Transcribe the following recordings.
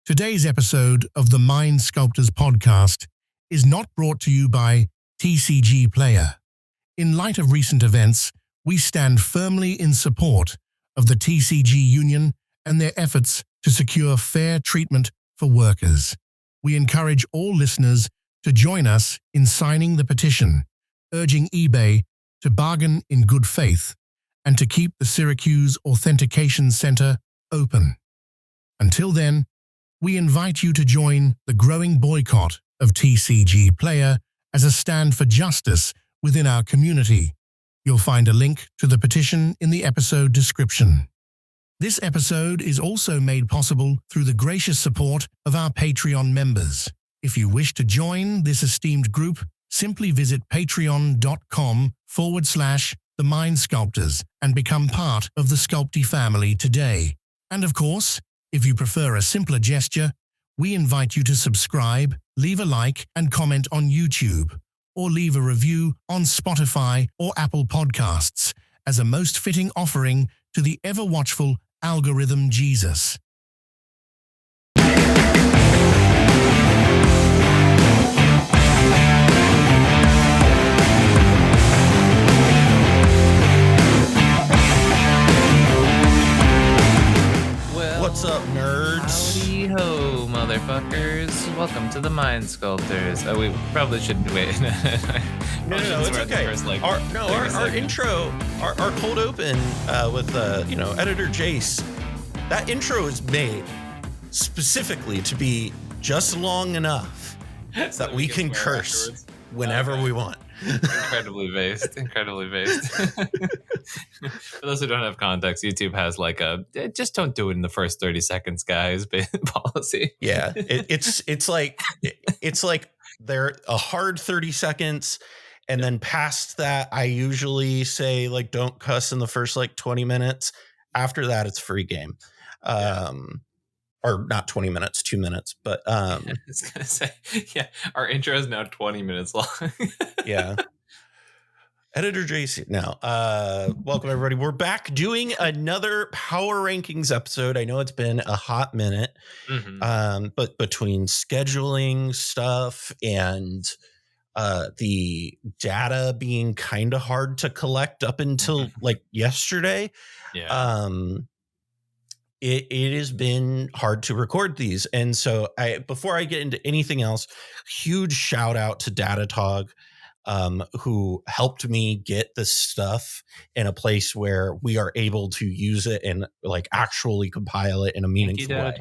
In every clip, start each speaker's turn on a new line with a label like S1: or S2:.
S1: Today's episode of the Mind Sculptors podcast is not brought to you by TCG Player. In light of recent events, we stand firmly in support of the TCG Union and their efforts to secure fair treatment for workers. We encourage all listeners to join us in signing the petition, urging eBay to bargain in good faith and to keep the Syracuse Authentication Center open. Until then, we invite you to join the growing boycott of TCG Player as a stand for justice within our community. You'll find a link to the petition in the episode description. This episode is also made possible through the gracious support of our Patreon members. If you wish to join this esteemed group, simply visit patreon.com/the Mind Sculptors and become part of the SCULPTY family today. And of course, if you prefer a simpler gesture, we invite you to subscribe, leave a like and comment on YouTube, or leave a review on Spotify or Apple Podcasts as a most fitting offering to the ever-watchful algorithm Jesus.
S2: What's up, nerds?
S3: Howdy ho, motherfuckers. Welcome to the Mind Sculptors. Oh, we probably shouldn't wait.
S2: No, it's okay. Our intro, our cold open with editor Jace, that intro is made specifically to be just long enough so that we can curse afterwards. Whenever we want.
S3: Incredibly based. For those who don't have context, YouTube has like a just don't do it in the first 30 seconds, guys policy.
S2: Yeah, it's like they're a hard 30 seconds, and then past that, I usually say like don't cuss in the first like 20 minutes. After that, it's free game. Or not 20 minutes, 2 minutes, but
S3: I was gonna say, yeah, our intro is now 20 minutes long.
S2: Yeah. Editor JC. Now, welcome everybody. We're back doing another Power Rankings episode. I know it's been a hot minute, but between scheduling stuff and the data being kind of hard to collect up until like yesterday, It has been hard to record these. And so before I get into anything else, huge shout out to Datatog, who helped me get this stuff in a place where we are able to use it and like actually compile it in a meaningful way.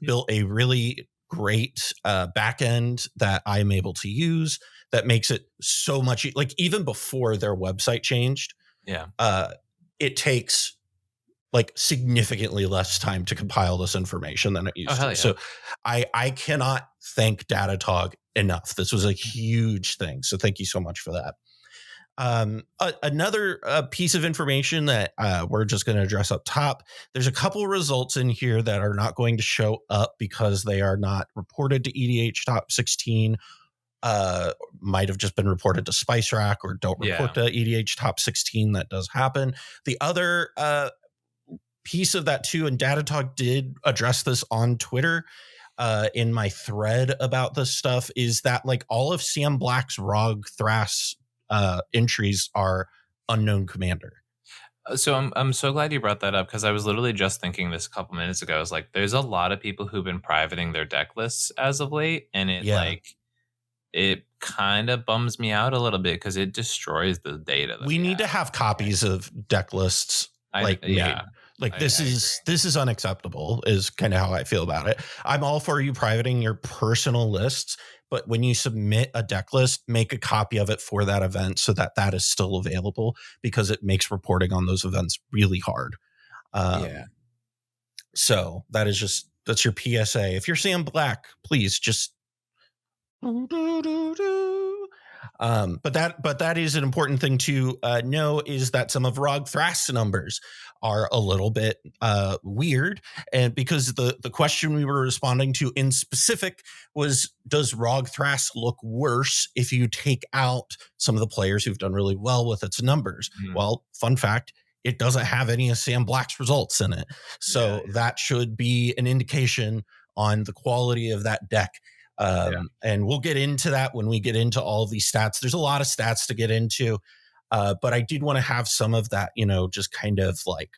S2: Built a really great backend that I'm able to use that makes it so much like even before their website changed. Yeah. It takes like significantly less time to compile this information than it used to. Yeah. So I cannot thank Datatog enough. This was a huge thing. So thank you so much for that. Another piece of information that we're just going to address up top. There's a couple results in here that are not going to show up because they are not reported to EDH top 16. Might have just been reported to Spice Rack or don't report to EDH top 16. That does happen. The other piece of that too, and Datatog did address this on Twitter in my thread about this stuff, is that like all of Sam Black's Rog Thras entries are unknown commander.
S3: So I'm so glad you brought that up, because I was literally just thinking this a couple minutes ago. I was like, there's a lot of people who've been privating their deck lists as of late, and it kind of bums me out a little bit because it destroys the data.
S2: We need to have copies of deck lists this is unacceptable is kind of how I feel about it. I'm all for you privating your personal lists, but when you submit a deck list, make a copy of it for that event so that that is still available, because it makes reporting on those events really hard. So that's your PSA. If you're Sam Black, please just but that is an important thing to know, is that some of Rog Thras numbers are a little bit weird, and because the question we were responding to in specific was, does Rog Thras look worse if you take out some of the players who've done really well with its numbers? Well, fun fact, it doesn't have any of Sam Black's results in it. So that should be an indication on the quality of that deck. And we'll get into that when we get into all of these stats. There's a lot of stats to get into, but I did want to have some of that, just kind of like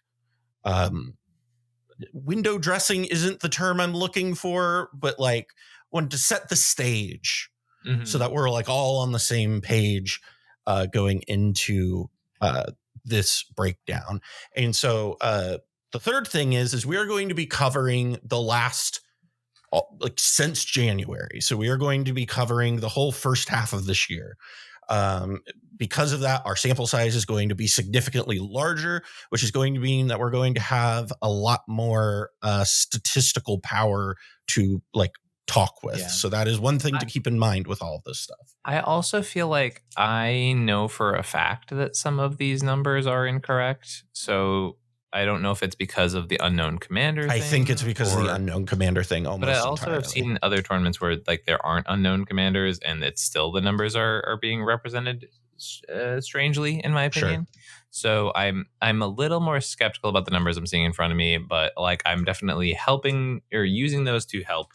S2: window dressing isn't the term I'm looking for, but like wanted to set the stage so that we're like all on the same page going into this breakdown. And so the third thing is we are going to be covering the last since January. So we are going to be covering the whole first half of this year. Because of that, our sample size is going to be significantly larger, which is going to mean that we're going to have a lot more statistical power to like talk with. Yeah. So that is one thing to keep in mind with all of this stuff.
S3: I also feel like I know for a fact that some of these numbers are incorrect. So I don't know if it's because of the unknown commander
S2: I think it's because of the unknown commander thing almost.
S3: But I also have seen other tournaments where like there aren't unknown commanders and it's still the numbers are being represented strangely, in my opinion. Sure. So I'm a little more skeptical about the numbers I'm seeing in front of me, but like I'm definitely helping or using those to help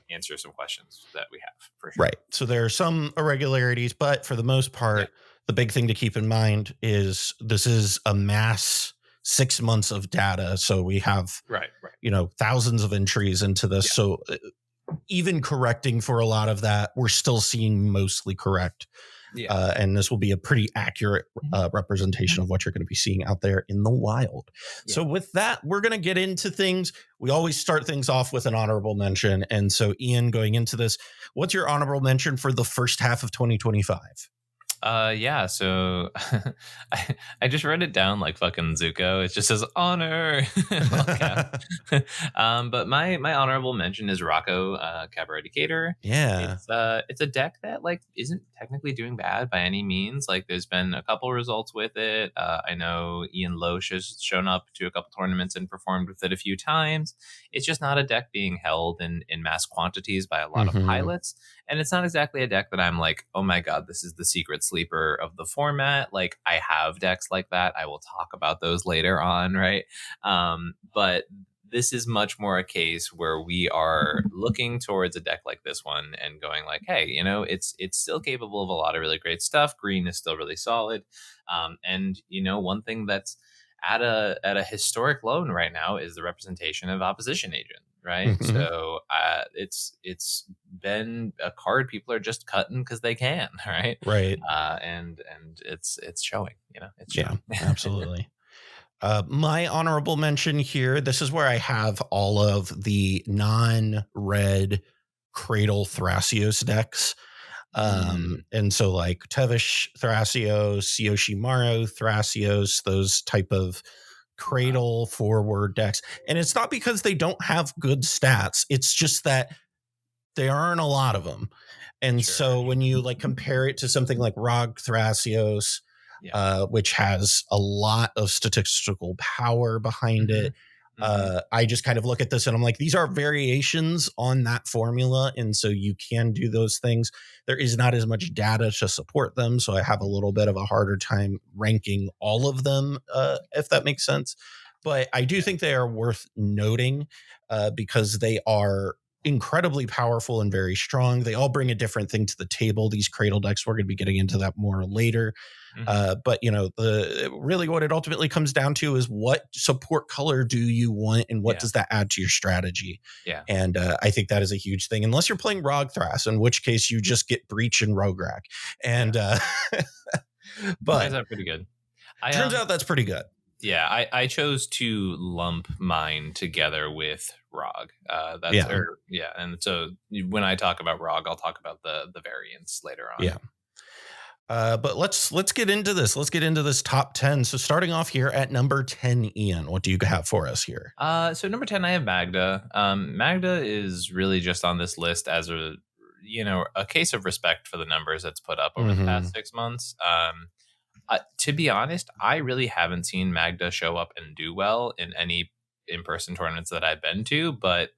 S3: answer some questions that we have for sure.
S2: Right. So there are some irregularities, but for the most part, the big thing to keep in mind is this is a mass 6 months of data. So we have, thousands of entries into this. Yeah. So even correcting for a lot of that, we're still seeing mostly correct. Yeah. And this will be a pretty accurate representation of what you're going to be seeing out there in the wild. Yeah. So with that, we're going to get into things. We always start things off with an honorable mention. And so Ian, going into this, what's your honorable mention for the first half of 2025?
S3: So I just wrote it down like fucking Zuko. It just says honor. But my honorable mention is Rocco Cabareticator.
S2: Yeah.
S3: It's a deck that like isn't technically doing bad by any means. Like there's been a couple results with it. I know Ian Loesch has shown up to a couple tournaments and performed with it a few times. It's just not a deck being held in mass quantities by a lot of pilots. And it's not exactly a deck that I'm like, oh my God, this is the secret sleeper of the format. Like I have decks like that. I will talk about those later on, right? But this is much more a case where we are looking towards a deck like this one and going like, hey, it's still capable of a lot of really great stuff. Green is still really solid. And one thing that's at a historic low right now is the representation of opposition agent. Right. Mm-hmm. So it's been a card people are just cutting because they can. Right.
S2: Right.
S3: And it's showing, it's showing.
S2: Yeah, absolutely. My honorable mention here, this is where I have all of the non-red Cradle Thrasios decks. And so like Tevish Thrasios, Yoshimaru Thrasios, those type of Cradle forward decks. And it's not because they don't have good stats. It's just that there aren't a lot of them. And so when you like compare it to something like Rog Thrasios, which has a lot of statistical power behind it, I just kind of look at this and I'm like, these are variations on that formula. And so you can do those things. There is not as much data to support them. So I have a little bit of a harder time ranking all of them, if that makes sense. But I do think they are worth noting because they are incredibly powerful and very strong. They all bring a different thing to the table. These Cradle decks, we're going to be getting into that more later. But really what it ultimately comes down to is what support color do you want and what does that add to your strategy?
S3: Yeah.
S2: And I think that is a huge thing, unless you're playing Rog Thras, in which case you just get Breach and Rograk. And but
S3: turns out pretty good.
S2: Turns out that's pretty good.
S3: Yeah, I chose to lump mine together with Rog. And so when I talk about Rog, I'll talk about the variants later on.
S2: Yeah. But let's get into this. Let's get into this top 10. So starting off here at number 10, Ian, what do you have for us here?
S3: So number 10, I have Magda. Magda is really just on this list as a case of respect for the numbers that's put up over the past 6 months. To be honest, I really haven't seen Magda show up and do well in any in-person tournaments that I've been to, but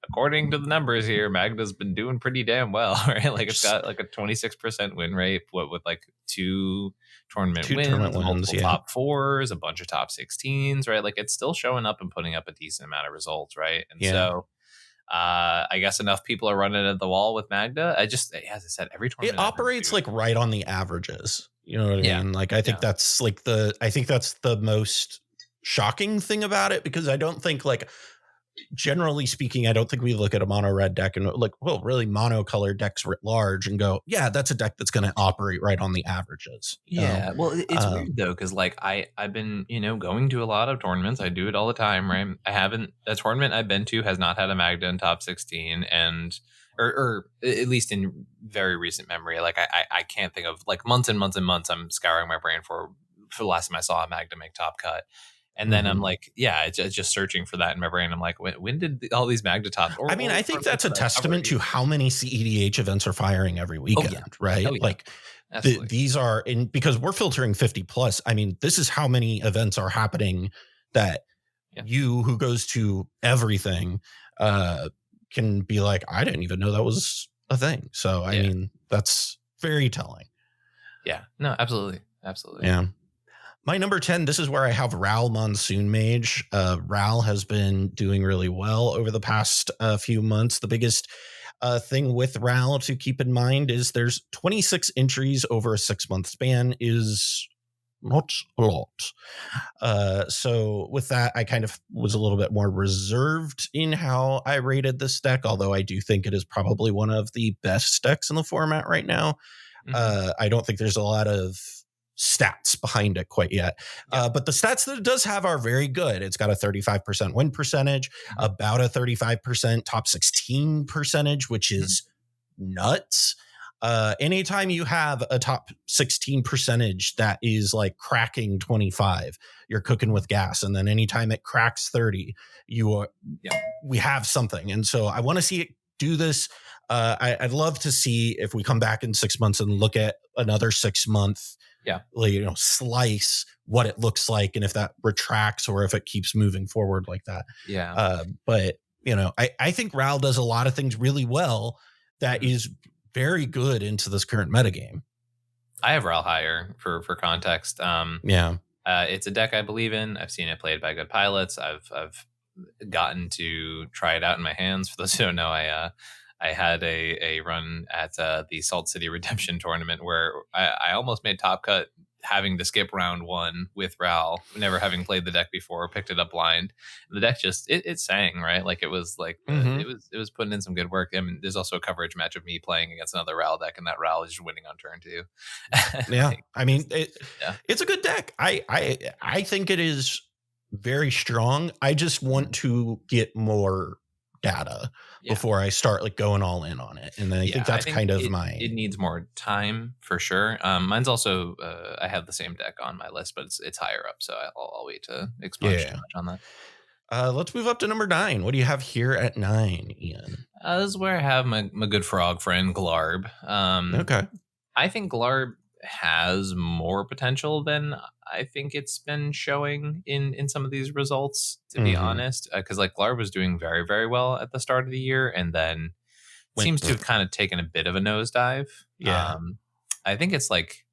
S3: according to the numbers here, Magda's been doing pretty damn well, right? Like it's got like a 26% win rate, with like two tournament wins, multiple top fours, a bunch of top 16s, right? Like it's still showing up and putting up a decent amount of results, right? And so I guess enough people are running at the wall with Magda. As I said, every tournament
S2: it operates like right on the averages. You know what I mean? Like I think that's like the most shocking thing about it, because I don't think, like, generally speaking, I don't think we look at a mono red deck and like, well, really monocolored decks writ large and go, yeah, that's a deck that's going to operate right on the averages.
S3: Yeah. Well, it's weird though, because like I've been, going to a lot of tournaments. I do it all the time, right? A tournament I've been to has not had a Magda in top 16, and or at least in very recent memory. Like I can't think of like months and months and months I'm scouring my brain for the last time I saw a Magda make top cut. And then I'm like, just searching for that in my brain. I'm like, when did all these Magda tops?
S2: I mean, I think that's a testament to how many cEDH events are firing every weekend, right? Like these are because we're filtering 50 plus. I mean, this is how many events are happening that you, who goes to everything, can be like, I didn't even know that was a thing. So, I mean, that's very telling.
S3: Yeah, no, absolutely. Absolutely.
S2: Yeah. My number 10, this is where I have Ral Monsoon Mage. Ral has been doing really well over the past few months. The biggest thing with Ral to keep in mind is there's 26 entries over a 6-month span is not a lot. So with that, I kind of was a little bit more reserved in how I rated this deck, although I do think it is probably one of the best decks in the format right now. I don't think there's a lot of stats behind it quite yet. But the stats that it does have are very good. It's got a 35% win percentage, about a 35% top 16 percentage, which is nuts. Anytime you have a top 16 percentage that is like cracking 25, you're cooking with gas. And then anytime it cracks 30, we have something. And so I want to see it do this. I'd love to see if we come back in 6 months and look at another 6 month slice what it looks like, and if that retracts or if it keeps moving forward like that. But I think Ral does a lot of things really well that is very good into this current metagame.
S3: I have Ral higher for context. It's a deck I believe in. I've seen it played by good pilots. I've gotten to try it out in my hands. For those who don't know, I had a run at the Salt City Redemption tournament where I almost made top cut, having to skip round 1 with Ral, never having played the deck before, picked it up blind. The deck just it sang, right? Like it was like it was putting in some good work. I mean, there's also a coverage match of me playing against another Ral deck, and that Ral is just winning on turn 2.
S2: I mean, it's a good deck. I think it is very strong. I just want to get more data before I start like going all in on it. And then I think that's kind of
S3: it needs more time for sure. Mine's also I have the same deck on my list, but it's higher up, so I'll wait to expunge too much on that.
S2: Let's move up to number 9. What do you have here at 9, Ian?
S3: This is where I have my good frog friend Glarb.
S2: Okay.
S3: I think Glarb has more potential than I think it's been showing in some of these results, to be honest, because like Glarb was doing very, very well at the start of the year, and then seems to have kind of taken a bit of a nosedive. I think it's like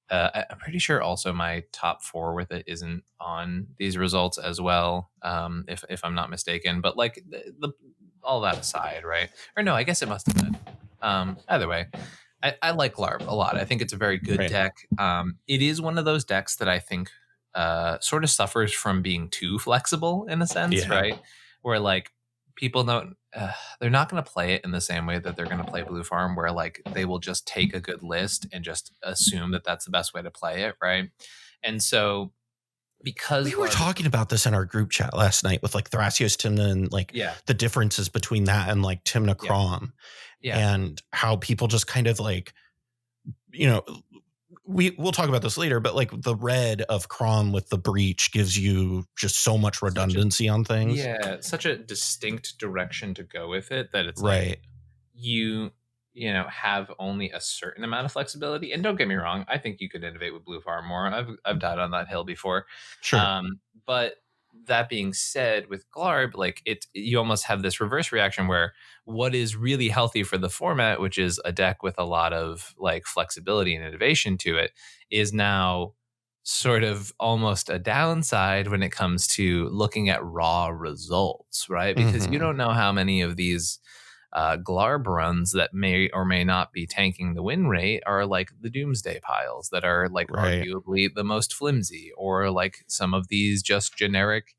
S3: I'm pretty sure also my top 4 with it isn't on these results as well, if I'm not mistaken. But like the all that aside, right? Or no, I guess it must have been. Either way, I like Glarb a lot. I think it's a very good deck. It is one of those decks that I think sort of suffers from being too flexible in a sense, right? Where like people don't, they're not going to play it in the same way that they're going to play Blue Farm, where like they will just take a good list and just assume that that's the best way to play it, right? And so because
S2: we were talking about this in our group chat last night with like Thrasios Timna and like the differences between that and like Timna Crom. And how people just kind of like, we'll talk about this later, but like the red of Crom with the breach gives you just so much redundancy on things.
S3: Yeah, such a distinct direction to go with it that it's like you have only a certain amount of flexibility. And don't get me wrong, I think you could innovate with Blue Farm more. I've died on that hill before.
S2: Sure.
S3: But that being said, with Glarb, like you almost have this reverse reaction where what is really healthy for the format, which is a deck with a lot of like flexibility and innovation to it, is now sort of almost a downside when it comes to looking at raw results, right? Because you don't know how many of these Glarb runs that may or may not be tanking the win rate are like the Doomsday piles that are like arguably the most flimsy, or like some of these just generic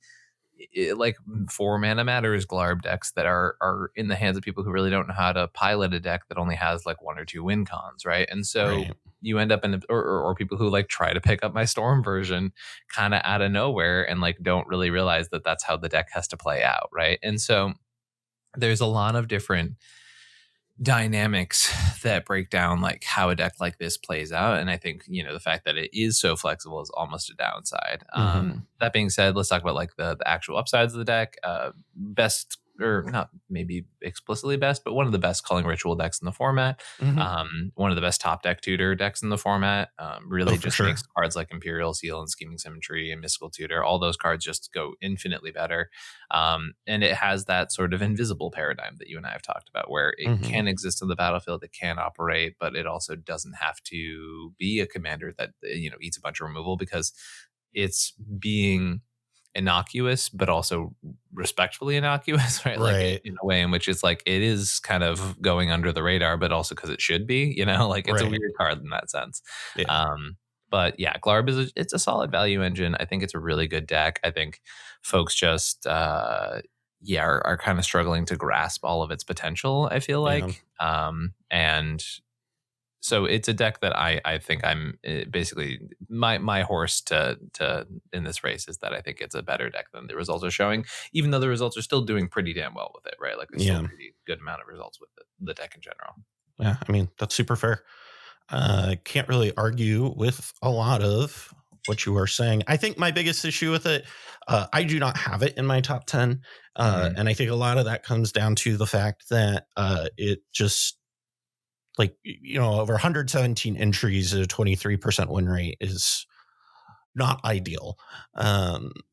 S3: like 4 mana matters Glarb decks that are in the hands of people who really don't know how to pilot a deck that only has like 1 or 2 win cons, right? And so you end up in or people who like try to pick up my Storm version kind of out of nowhere and like don't really realize that that's how the deck has to play out, right? And so there's a lot of different dynamics that break down like how a deck like this plays out, and I think, you know, the fact that it is so flexible is almost a downside. That being said, let's talk about like the actual upsides of the deck. Best, or not maybe explicitly best, but one of the best Culling Ritual decks in the format. One of the best top deck tutor decks in the format. Really just makes cards like Imperial Seal and Scheming Symmetry and Mystical Tutor, all those cards just go infinitely better. And it has that sort of invisible paradigm that you and I have talked about, where it can exist in the battlefield, it can operate, but it also doesn't have to be a commander that, you know, eats a bunch of removal, because it's being innocuous but also respectfully innocuous, right? Like in a way in which it's like it is kind of going under the radar, but also because it should be, you know, like it's a weird card in that sense. But yeah, Glarb it's a solid value engine. I think it's a really good deck. I think folks just are kind of struggling to grasp all of its potential, I feel like. And so it's a deck that I think I'm basically my horse to in this race is that I think it's a better deck than the results are showing, even though the results are still doing pretty damn well with it, right? Like there's still a pretty good amount of results with the deck in general.
S2: Yeah, I mean, that's super fair. Can't really argue with a lot of what you are saying. I think my biggest issue with it, I do not have it in my top 10. And I think a lot of that comes down to the fact that it just, like, you know, over 117 entries at a 23% win rate is not ideal.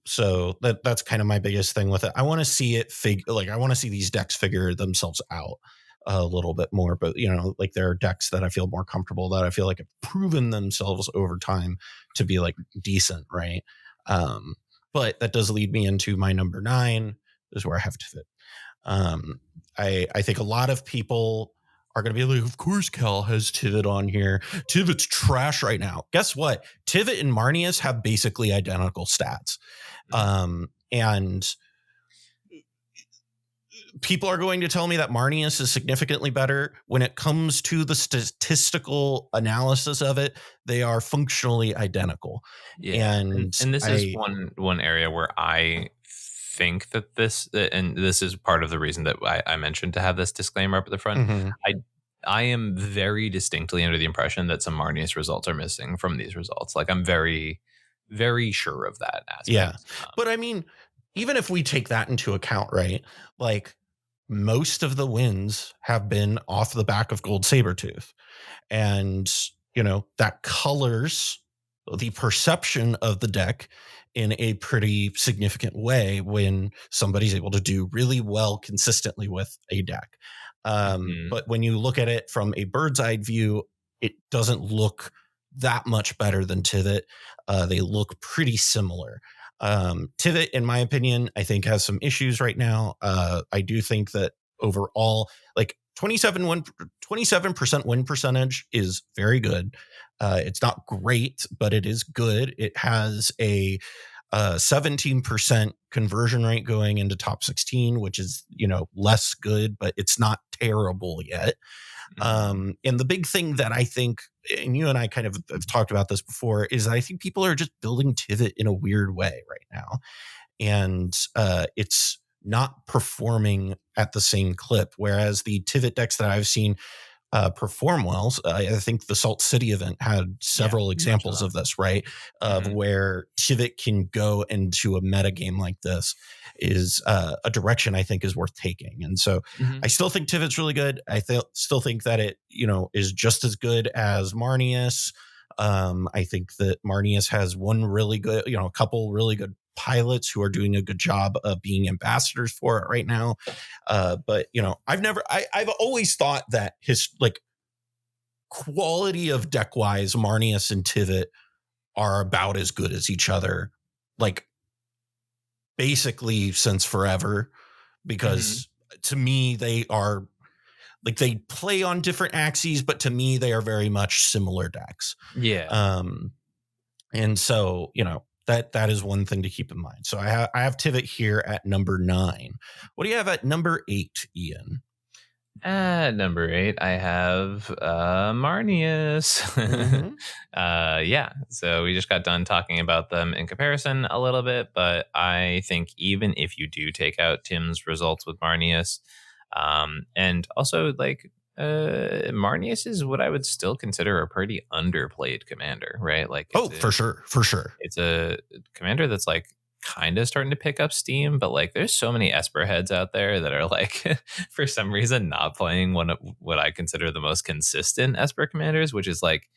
S2: So that's kind of my biggest thing with it. I want to see it I want to see these decks figure themselves out a little bit more, but you know, like there are decks that I feel more comfortable, that I feel like have proven themselves over time to be like decent, right? But that does lead me into my number 9, is where I have Tivit. I think a lot of people are going to be like, of course Cal has Tivit on here. Tivit's trash right now. Guess what? Tivit and Marneus have basically identical stats. And people are going to tell me that Marneus is significantly better. When it comes to the statistical analysis of it, they are functionally identical. And
S3: this is one area where I think that this is part of the reason that I mentioned to have this disclaimer up at the front. I am very distinctly under the impression that some Marneus results are missing from these results. Like I'm very, very sure of that aspect.
S2: Yeah. But I mean, even if we take that into account, right? Like most of the wins have been off the back of Gold Sabertooth. And, you know, that colors the perception of the deck in a pretty significant way when somebody's able to do really well consistently with a deck. But when you look at it from a bird's eye view, it doesn't look that much better than Tivit. They look pretty similar. Tivit, in my opinion, I think has some issues right now. I do think that overall, like 27% win percentage is very good. It's not great, but it is good. It has a 17% conversion rate going into top 16, which is, you know, less good, but it's not terrible yet. And the big thing that I think, and you and I kind of have talked about this before, is I think people are just building Tivit in a weird way right now. And it's not performing at the same clip. Whereas the Tivit decks that I've seen perform well, I think the Salt City event had several examples of this, right? Of where Tivit can go into a meta game like this is a direction I think is worth taking. And so I still think Tivit's really good. I still think that it, you know, is just as good as Marneus. I think that Marneus has one really good, you know, a couple really good pilots who are doing a good job of being ambassadors for it right now. But I've always thought that his like quality of deck wise, Marnius and Tivit are about as good as each other, like basically since forever, because to me they are like, they play on different axes, but to me they are very much similar decks.
S3: Yeah.
S2: And so, that is one thing to keep in mind. So I have Tivit here at number 9. What do you have at number 8, Ian?
S3: At number 8, I have Marnius. Yeah, so we just got done talking about them in comparison a little bit, but I think even if you do take out Tim's results with Marnius, and also like Marnius is what I would still consider a pretty underplayed commander, right? Like,
S2: for sure.
S3: It's a commander that's like kind of starting to pick up steam, but like there's so many Esper heads out there that are like for some reason not playing one of what I consider the most consistent Esper commanders, which is like,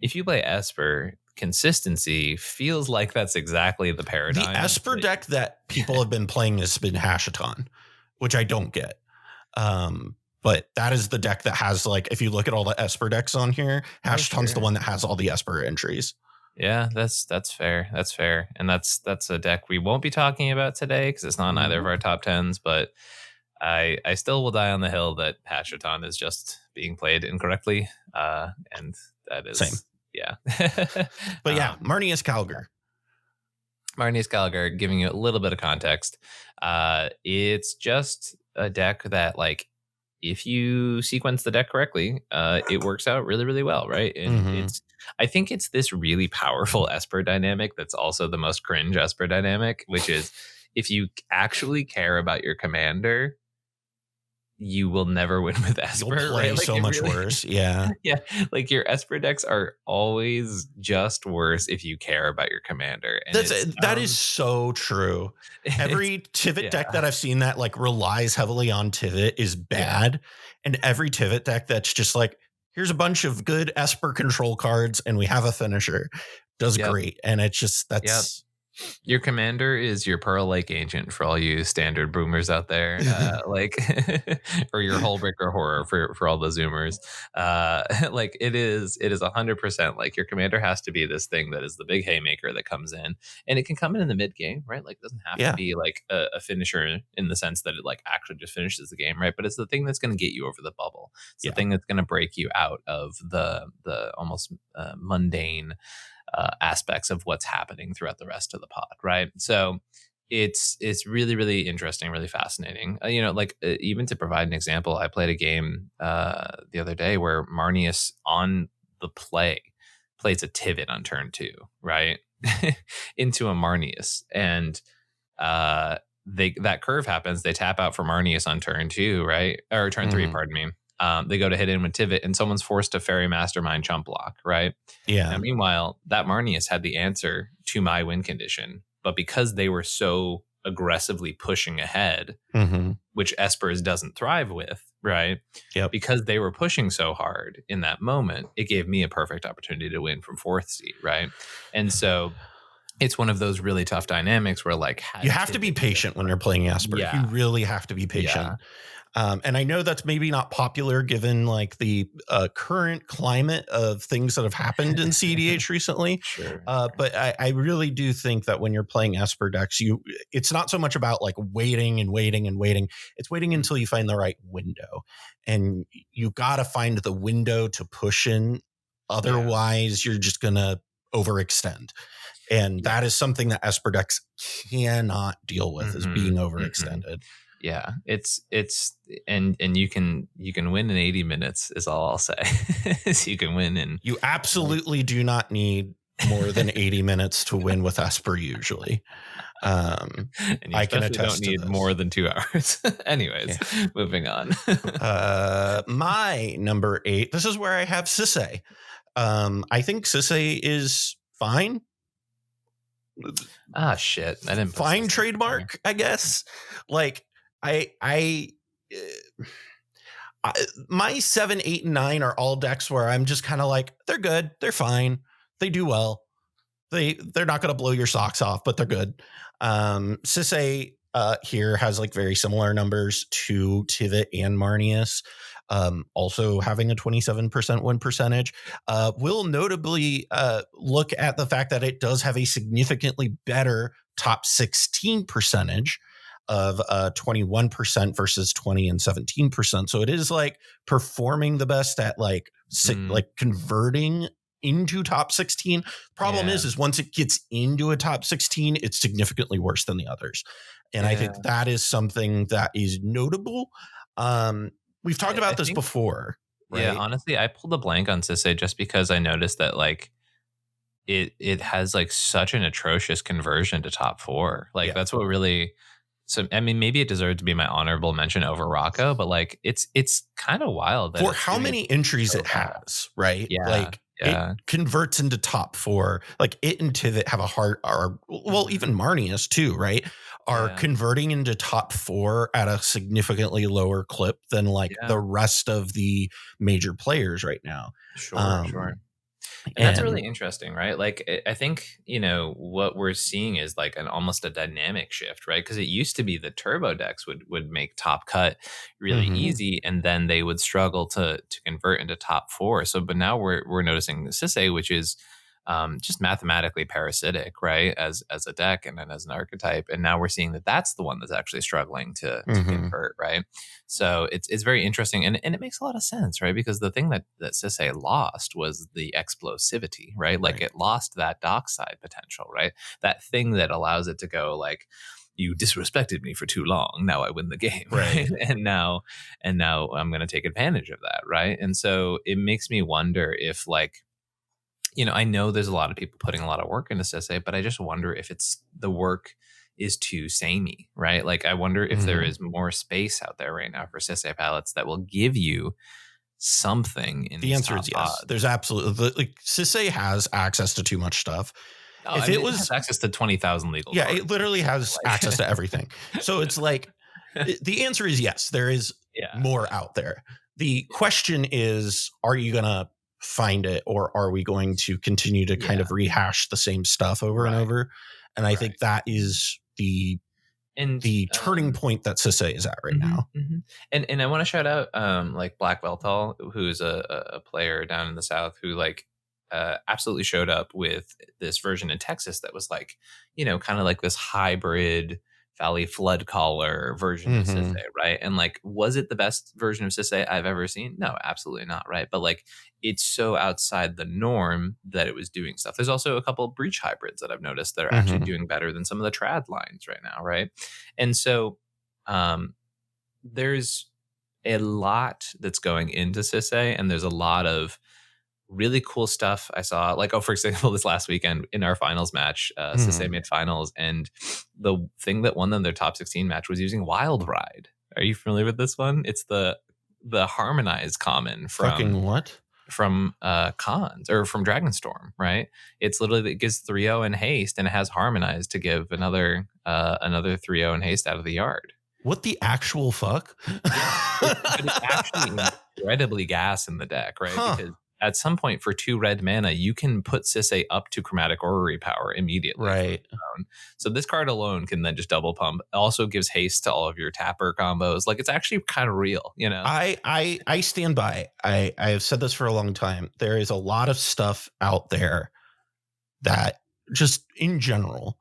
S3: if you play Esper, consistency feels like that's exactly the paradigm.
S2: The Esper deck that people have been playing has been Hashaton, which I don't get. But that is the deck that has, like, if you look at all the Esper decks on here, Hashaton's the one that has all the Esper entries.
S3: Yeah, that's fair. That's fair. And that's a deck we won't be talking about today because it's not in either of our top 10s, but I still will die on the hill that Hashaton is just being played incorrectly. And that is
S2: same.
S3: Yeah.
S2: But yeah, Marnius Calgar.
S3: Marnius Calgar, giving you a little bit of context. It's just a deck that, like, if you sequence the deck correctly, it works out really, really well, right? And I think it's this really powerful Esper dynamic that's also the most cringe Esper dynamic, which is if you actually care about your commander, you will never win with Esper.
S2: You'll play so much worse. Yeah.
S3: Yeah. Like, your Esper decks are always just worse if you care about your commander. And
S2: that is so true. Every Tivit deck that I've seen that like relies heavily on Tivit is bad. And every Tivit deck that's just like, here's a bunch of good Esper control cards and we have a finisher, does great. And it's just, that's...
S3: Your commander is your Pearl Lake Ancient for all you standard boomers out there, like, or your Hullbreaker Horror for all the Zoomers. Like, it is 100%. Like, your commander has to be this thing that is the big haymaker that comes in, and it can come in the mid game, right? Like, it doesn't have to be like a finisher in the sense that it like actually just finishes the game, right? But it's the thing that's going to get you over the bubble. It's the thing that's going to break you out of the almost mundane aspects of what's happening throughout the rest of the pod, right? So it's really, really interesting, really fascinating. Even to provide an example, I played a game the other day where Marnius on the play plays a Tivit on turn 2, right? Into a Marnius, and that curve happens. They tap out for Marnius on turn 2, right? Or turn 3, pardon me. They go to hit in with Tivit, and someone's forced to Fairy Mastermind chump block, right?
S2: Yeah.
S3: Now, meanwhile, that Marnius had the answer to my win condition, but because they were so aggressively pushing ahead, which Espers doesn't thrive with, right?
S2: Yep.
S3: Because they were pushing so hard in that moment, it gave me a perfect opportunity to win from 4th seed, right? And so it's one of those really tough dynamics where, like,
S2: you have to be patient when you're playing Esper. You really have to be patient.
S3: Yeah.
S2: And I know that's maybe not popular given like the current climate of things that have happened in cEDH recently.
S3: Sure.
S2: But I really do think that when you're playing Esper decks, it's not so much about like waiting and waiting and waiting. It's waiting until you find the right window, and you got to find the window to push in. Otherwise, you're just going to overextend. And that is something that Esper decks cannot deal with, is being overextended.
S3: Yeah, it's and you can win in 80 minutes is all I'll say. So you can win in.
S2: You absolutely do not need more than 80 minutes to win with Esper usually.
S3: And you
S2: I can attest
S3: don't need more than 2 hours. Anyways, moving on.
S2: My number 8. This is where I have Sisay. I think Sisay is fine.
S3: Shit! I didn't.
S2: Fine trademark, I guess. Like. My 7, 8, and 9 are all decks where I'm just kind of like, they're good, they're fine, they do well. they're not going to blow your socks off, but they're good. Sisay here has like very similar numbers to Tivit and Marnius. Also having a 27% win percentage. We'll notably look at the fact that it does have a significantly better top 16 percentage of 21% versus 20 and 17%. So it is like performing the best at like converting into top 16. Problem is once it gets into a top 16, it's significantly worse than the others. And I think that is something that is notable. We've talked about this before, right?
S3: Yeah, honestly, I pulled a blank on Sisay just because I noticed that like it has like such an atrocious conversion to top 4. Like that's what really. So I mean, maybe it deserves to be my honorable mention over Rocco, but like it's kind of wild that
S2: for how many entries it has, right?
S3: Yeah,
S2: like it converts into top 4. Like it and Tivit have a hard, or well, even Marnius too, right? Are converting into top 4 at a significantly lower clip than like the rest of the major players right now.
S3: Sure. And that's really interesting, right? Like, I think, what we're seeing is like almost a dynamic shift, right? Because it used to be the turbo decks would make top cut really easy, and then they would struggle to convert into top 4. So, but now we're noticing the Sisay, which is just mathematically parasitic, right? As a deck and then as an archetype, and now we're seeing that that's the one that's actually struggling to convert, right? So it's very interesting, and it makes a lot of sense, right? Because the thing that Sisay lost was the explosivity, right? Like it lost that dockside potential, right? That thing that allows it to go like, you disrespected me for too long. Now I win the game, right? and now I'm going to take advantage of that, right? And so it makes me wonder if like. I know there's a lot of people putting a lot of work into Sisay, but I just wonder if it's the work is too samey, right? Like I wonder if there is more space out there right now for Sisay palettes that will give you something in
S2: the answer is yes. There's absolutely like Sisay has access to too much stuff.
S3: If it has access to 20,000 legal cards.
S2: It literally has access to everything. So it's like the answer is yes, there is more out there. The question is, are you gonna find it, or are we going to continue to kind of rehash the same stuff over and over? And I think that is the turning point that Sisay is at right now.
S3: And I want to shout out like Black Veltal, who's a player down in the South who like absolutely showed up with this version in Texas that was like, kind of like this hybrid Valley Flood Caller version of Sisay, right? And like, was it the best version of Sisay I've ever seen? No, absolutely not, right? But like, it's so outside the norm that it was doing stuff. There's also a couple of Breach hybrids that I've noticed that are actually doing better than some of the trad lines right now, right? And so there's a lot that's going into Sisay, and there's a lot of really cool stuff I saw. Like, for example, this last weekend in our finals match, Sisay made finals, and the thing that won them their top 16 match was using Wild Ride. Are you familiar with this one? It's the harmonized common from Cons or from Dragonstorm, right? It's literally, it gives 3-0 and haste, and it has harmonized to give another 3-0 and haste out of the yard.
S2: What the actual fuck?
S3: It's actually incredibly gas in the deck, right? Because at some point for 2 red mana, you can put Sisay up to Chromatic Orrery power immediately.
S2: Right.
S3: So this card alone can then just double pump. It also gives haste to all of your tapper combos. Like, it's actually kind of real,
S2: I stand by. I have said this for a long time. There is a lot of stuff out there that just in general,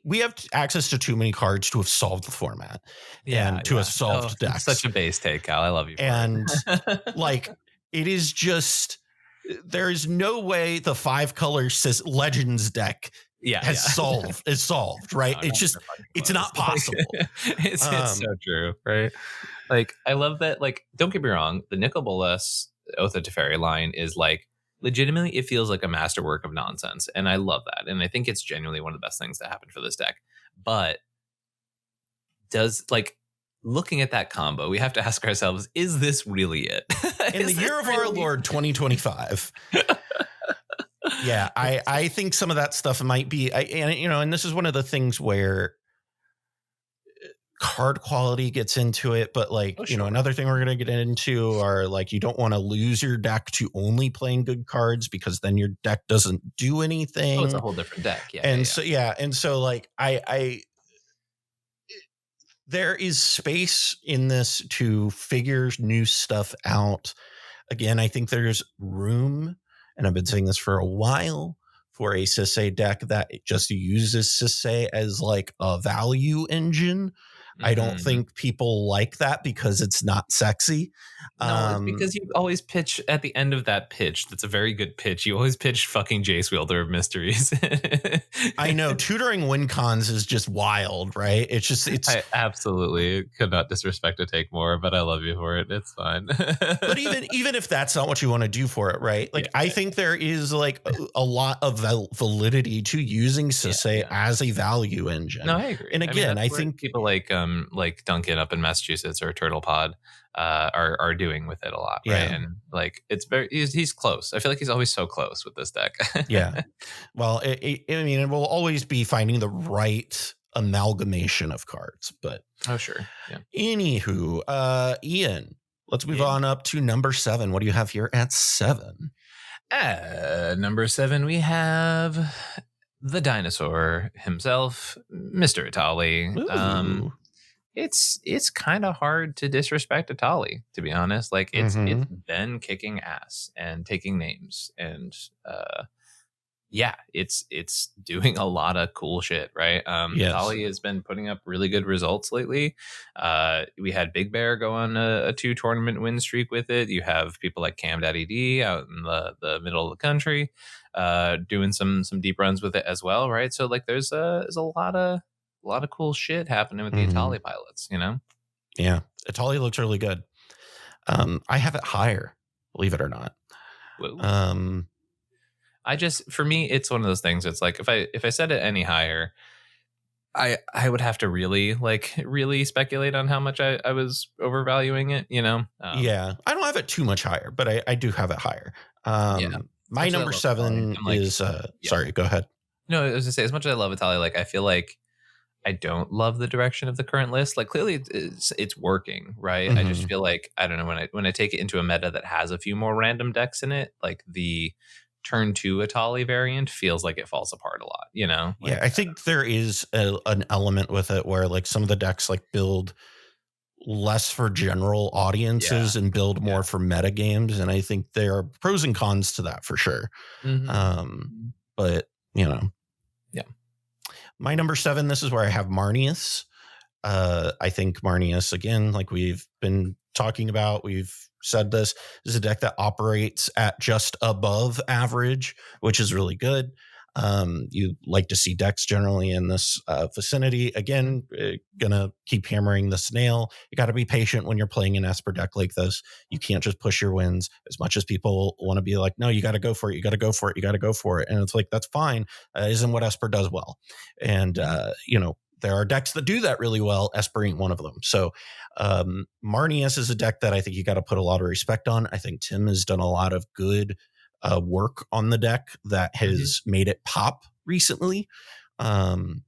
S2: we have access to too many cards to have solved the format and to have solved decks.
S3: Such a base take, Cal. I love you.
S2: And like, it is just, there is no way the 5-color Legends deck is solved, right?
S3: No,
S2: it's not possible.
S3: It's so true, right? Like, I love that. Like, don't get me wrong, the Nicol Bolas Oath of Teferi line is like, legitimately, it feels like a masterwork of nonsense, and I love that, and I think it's genuinely one of the best things that happened for this deck. But looking at that combo, we have to ask ourselves, is this really it?
S2: In the year of our Lord 2025. Yeah, I think some of that stuff might be, and this is one of the things where card quality gets into it, but like, another thing we're going to get into are like, you don't want to lose your deck to only playing good cards because then your deck doesn't do anything.
S3: Oh, it's a whole different deck. Yeah.
S2: And so like there is space in this to figure new stuff out. Again, I think there's room, and I've been saying this for a while, for a Sisay deck that just uses Sisay as like a value engine. I don't think people like that because it's not sexy.
S3: No, it's because you always pitch at the end of that pitch. That's a very good pitch. You always pitch fucking Jace Wielder of Mysteries.
S2: I know tutoring win cons is just wild, right? I
S3: absolutely could not disrespect a take more, but I love you for it. It's fine.
S2: But even if that's not what you want to do for it, right? Like I think there is like a lot of validity to using Sisay as a value engine.
S3: No, I agree.
S2: And again, I think
S3: people like Duncan up in Massachusetts or Turtle Pod are doing with it a lot, right? And like he's close. I feel like he's always so close with this deck.
S2: Well, it will always be finding the right amalgamation of cards, but anywho, Ian, let's move on up to number 7. What do you have here at 7?
S3: Number 7, we have the dinosaur himself, Mr. Atali. It's kind of hard to disrespect Atali, to be honest. Like it's been kicking ass and taking names, and it's doing a lot of cool shit, right? Atali has been putting up really good results lately. We had Big Bear go on a 2 tournament win streak with it. You have people like Cam Daddy D out in the middle of the country doing some deep runs with it as well, right? So like there's a lot of cool shit happening with the Atali pilots,
S2: Yeah, Atali looks really good. I have it higher, believe it or not.
S3: Whoa. For me, it's one of those things. It's like if I set it any higher, I would have to really speculate on how much I was overvaluing it,
S2: Yeah, I don't have it too much higher, but I do have it higher. My number 7 is sorry, go ahead.
S3: No, I was gonna say, as much as I love Atali, like I feel like I don't love the direction of the current list. Like clearly it's working, right? I just feel like, I don't know, when I take it into a meta that has a few more random decks in it, like the turn 2 Atali variant feels like it falls apart a lot,
S2: Like, I think there is an element with it where like some of the decks like build less for general audiences and build more for meta games, and I think there are pros and cons to that for sure. But my number 7, this is where I have Marnius. I think Marnius, again, like we've been talking about, we've said this is a deck that operates at just above average, which is really good. You like to see decks generally in this vicinity. Again, gonna keep hammering the snail. You got to be patient when you're playing an Esper deck like this. You can't just push your wins as much as people want to be like, no, you got to go for it. You got to go for it. You got to go for it. And it's like, that's fine. Isn't what Esper does well. And, there are decks that do that really well. Esper ain't one of them. So Marnius is a deck that I think you got to put a lot of respect on. I think Tim has done a lot of good work on the deck that has made it pop recently. It's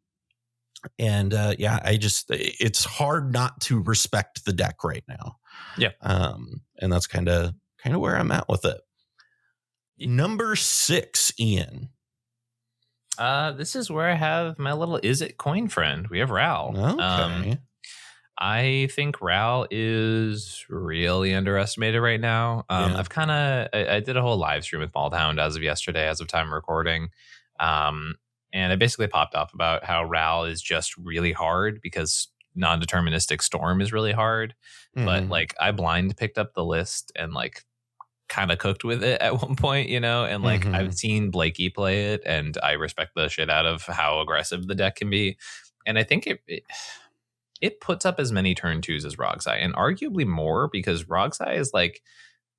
S2: hard not to respect the deck right now.
S3: Yeah.
S2: And that's kind of where I'm at with it. Number 6, Ian.
S3: This is where I have my little Is It coin friend. We have Ral.
S2: Okay.
S3: I think Ral is really underestimated right now. I did a whole live stream with Baldhound as of yesterday, as of time recording. And I basically popped off about how Ral is just really hard because non-deterministic Storm is really hard. But like I blind picked up the list and like kind of cooked with it at one point, and like I've seen Blakey play it and I respect the shit out of how aggressive the deck can be. And I think it puts up as many turn 2s as Rogsai, and arguably more, because Rogsai is like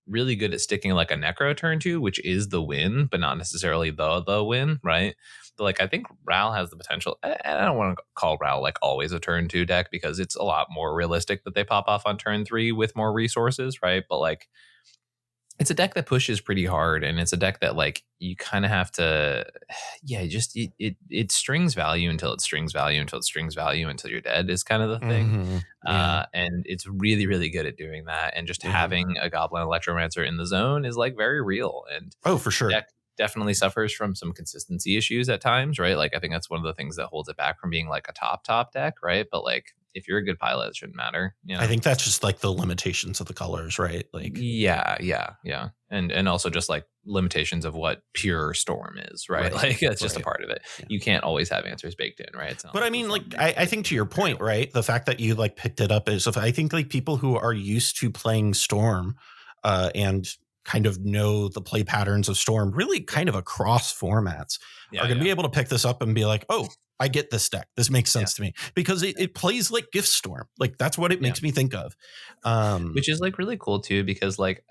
S3: really good at sticking like a Necro turn 2, which is the win, but not necessarily the win, right? But like I think Ral has the potential. I don't want to call Ral like always a turn 2 deck because it's a lot more realistic that they pop off on turn 3 with more resources, right? But like it's a deck that pushes pretty hard, and it's a deck that like you kind of have to, it strings value until it strings value until it strings value until you're dead is kind of the thing.
S2: Mm-hmm. Yeah.
S3: And it's really, really good at doing that. And just
S2: Mhm.
S3: having a Goblin Electromancer in the zone is like very real. And
S2: Oh, for sure.
S3: deck definitely suffers from some consistency issues at times, right? Like I think that's one of the things that holds it back from being like a top deck, right? But like if you're a good pilot, it shouldn't matter. You know?
S2: I think that's just like the limitations of the colors, right? Like,
S3: yeah. And also just like limitations of what pure storm is, right? Like that's just a part of it. Yeah. You can't always have answers baked in, right?
S2: But I mean, like, I think to your point, right? The fact that you like picked it up is, I think like people who are used to playing Storm and kind of know the play patterns of Storm really kind of across formats are going to be able to pick this up and be like, oh, I get this deck. This makes sense to me because it plays like Gift Storm. Like that's what it makes me think of.
S3: Which is like really cool too, because like,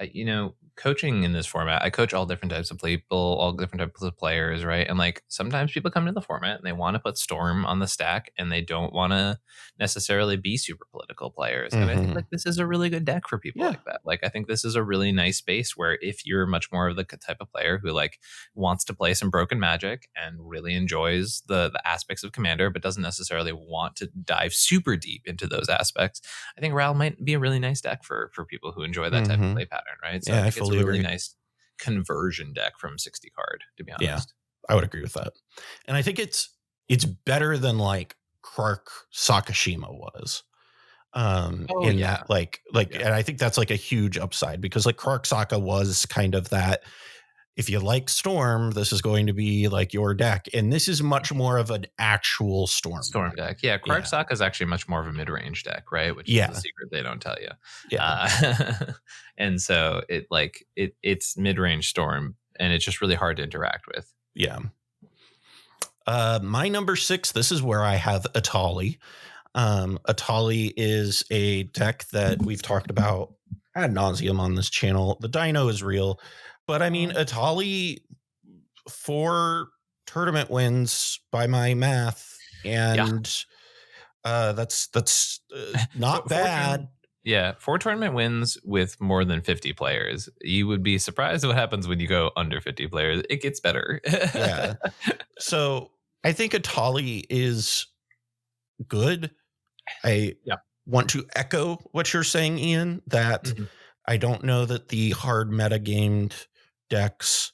S3: coaching in this format, I coach all different types of people, all different types of players, right? And like sometimes people come into the format and they want to put Storm on the stack and they don't want to necessarily be super political players. And I think like this is a really good deck for people like that. Like I think this is a really nice space where if you're much more of the type of player who like wants to play some broken magic and really enjoys the aspects of Commander, but doesn't necessarily want to dive super deep into those aspects, I think Ral might be a really nice deck for people who enjoy that type of play pattern, right? So I think it's a really nice conversion deck from 60 card, to be honest.
S2: Yeah, I would agree with that. And I think it's better than like Krark Sakashima was. And I think that's like a huge upside because like Krark Saka was kind of that. If you like Storm, this is going to be like your deck. And this is much more of an actual Storm
S3: deck. Yeah, Krark Saka is actually much more of a mid-range deck, right? Which is the secret they don't tell you. Yeah. And so it's mid-range Storm, and it's just really hard to interact with.
S2: Yeah. My number 6, this is where I have Atali. Atali is a deck that we've talked about ad nauseum on this channel. The Dino is real. But I mean, Atali 4 tournament wins by my math, and that's not bad.
S3: 4 tournament wins with more than 50 players. You would be surprised what happens when you go under 50 players. It gets better.
S2: Yeah. So I think Atali is good. I want to echo what you're saying, Ian, that I don't know that the hard metagamed decks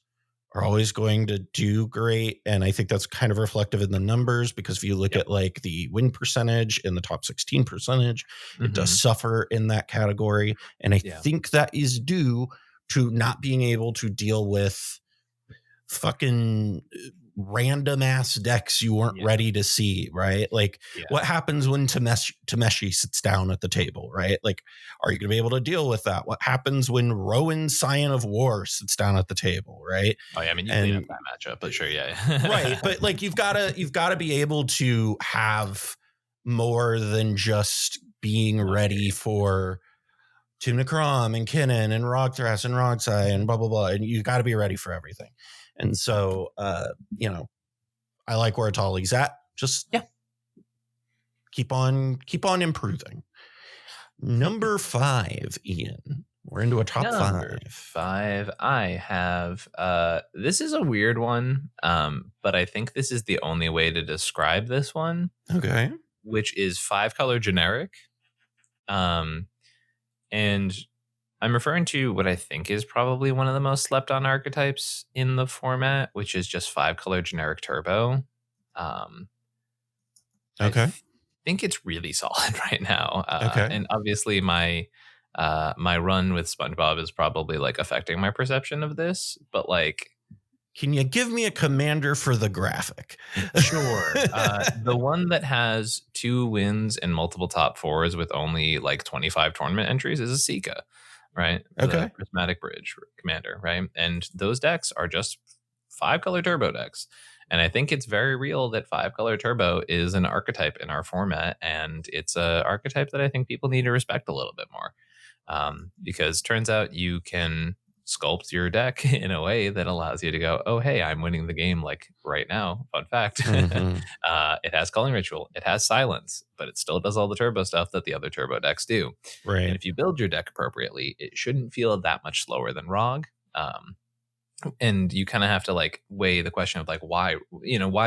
S2: are always going to do great. And I think that's kind of reflective in the numbers because if you look at like the win percentage in the top 16 percentage, it does suffer in that category. And I think that is due to not being able to deal with fucking random ass decks you weren't ready to see, right? Like what happens when Tameshi sits down at the table, right? Like, are you going to be able to deal with that? What happens when Rowan Scion of War sits down at the table, right?
S3: Oh yeah, I mean you clean up that matchup, but sure,
S2: right. But like you've got to be able to have more than just being ready for Tuna Krom and Kinnan and Rogthras and Rogsai and blah blah blah, and you got to be ready for everything. And so, I like where Atali's at. Just keep on improving. Number 5, Ian. We're into a top
S3: 5. I have this is a weird one, but I think this is the only way to describe this one.
S2: Okay.
S3: Which is 5-color generic. And I'm referring to what I think is probably one of the most slept on archetypes in the format, which is just 5-color generic turbo.
S2: Okay.
S3: I think it's really solid right now. And obviously my run with SpongeBob is probably like affecting my perception of this, but like,
S2: can you give me a commander for the graphic?
S3: Sure. The one that has 2 wins and multiple top 4s with only like 25 tournament entries is a Sika. Right.
S2: Okay.
S3: The Prismatic Bridge commander. Right. And those decks are just 5-color turbo decks. And I think it's very real that 5-color turbo is an archetype in our format. And it's a archetype that I think people need to respect a little bit more. Because turns out you can sculpt your deck in a way that allows you to go, oh, hey, I'm winning the game like right now. Fun fact. It has Culling Ritual. It has Silence, but it still does all the turbo stuff that the other turbo decks do.
S2: Right.
S3: And if you build your deck appropriately, it shouldn't feel that much slower than ROG. And you kind of have to like weigh the question of like why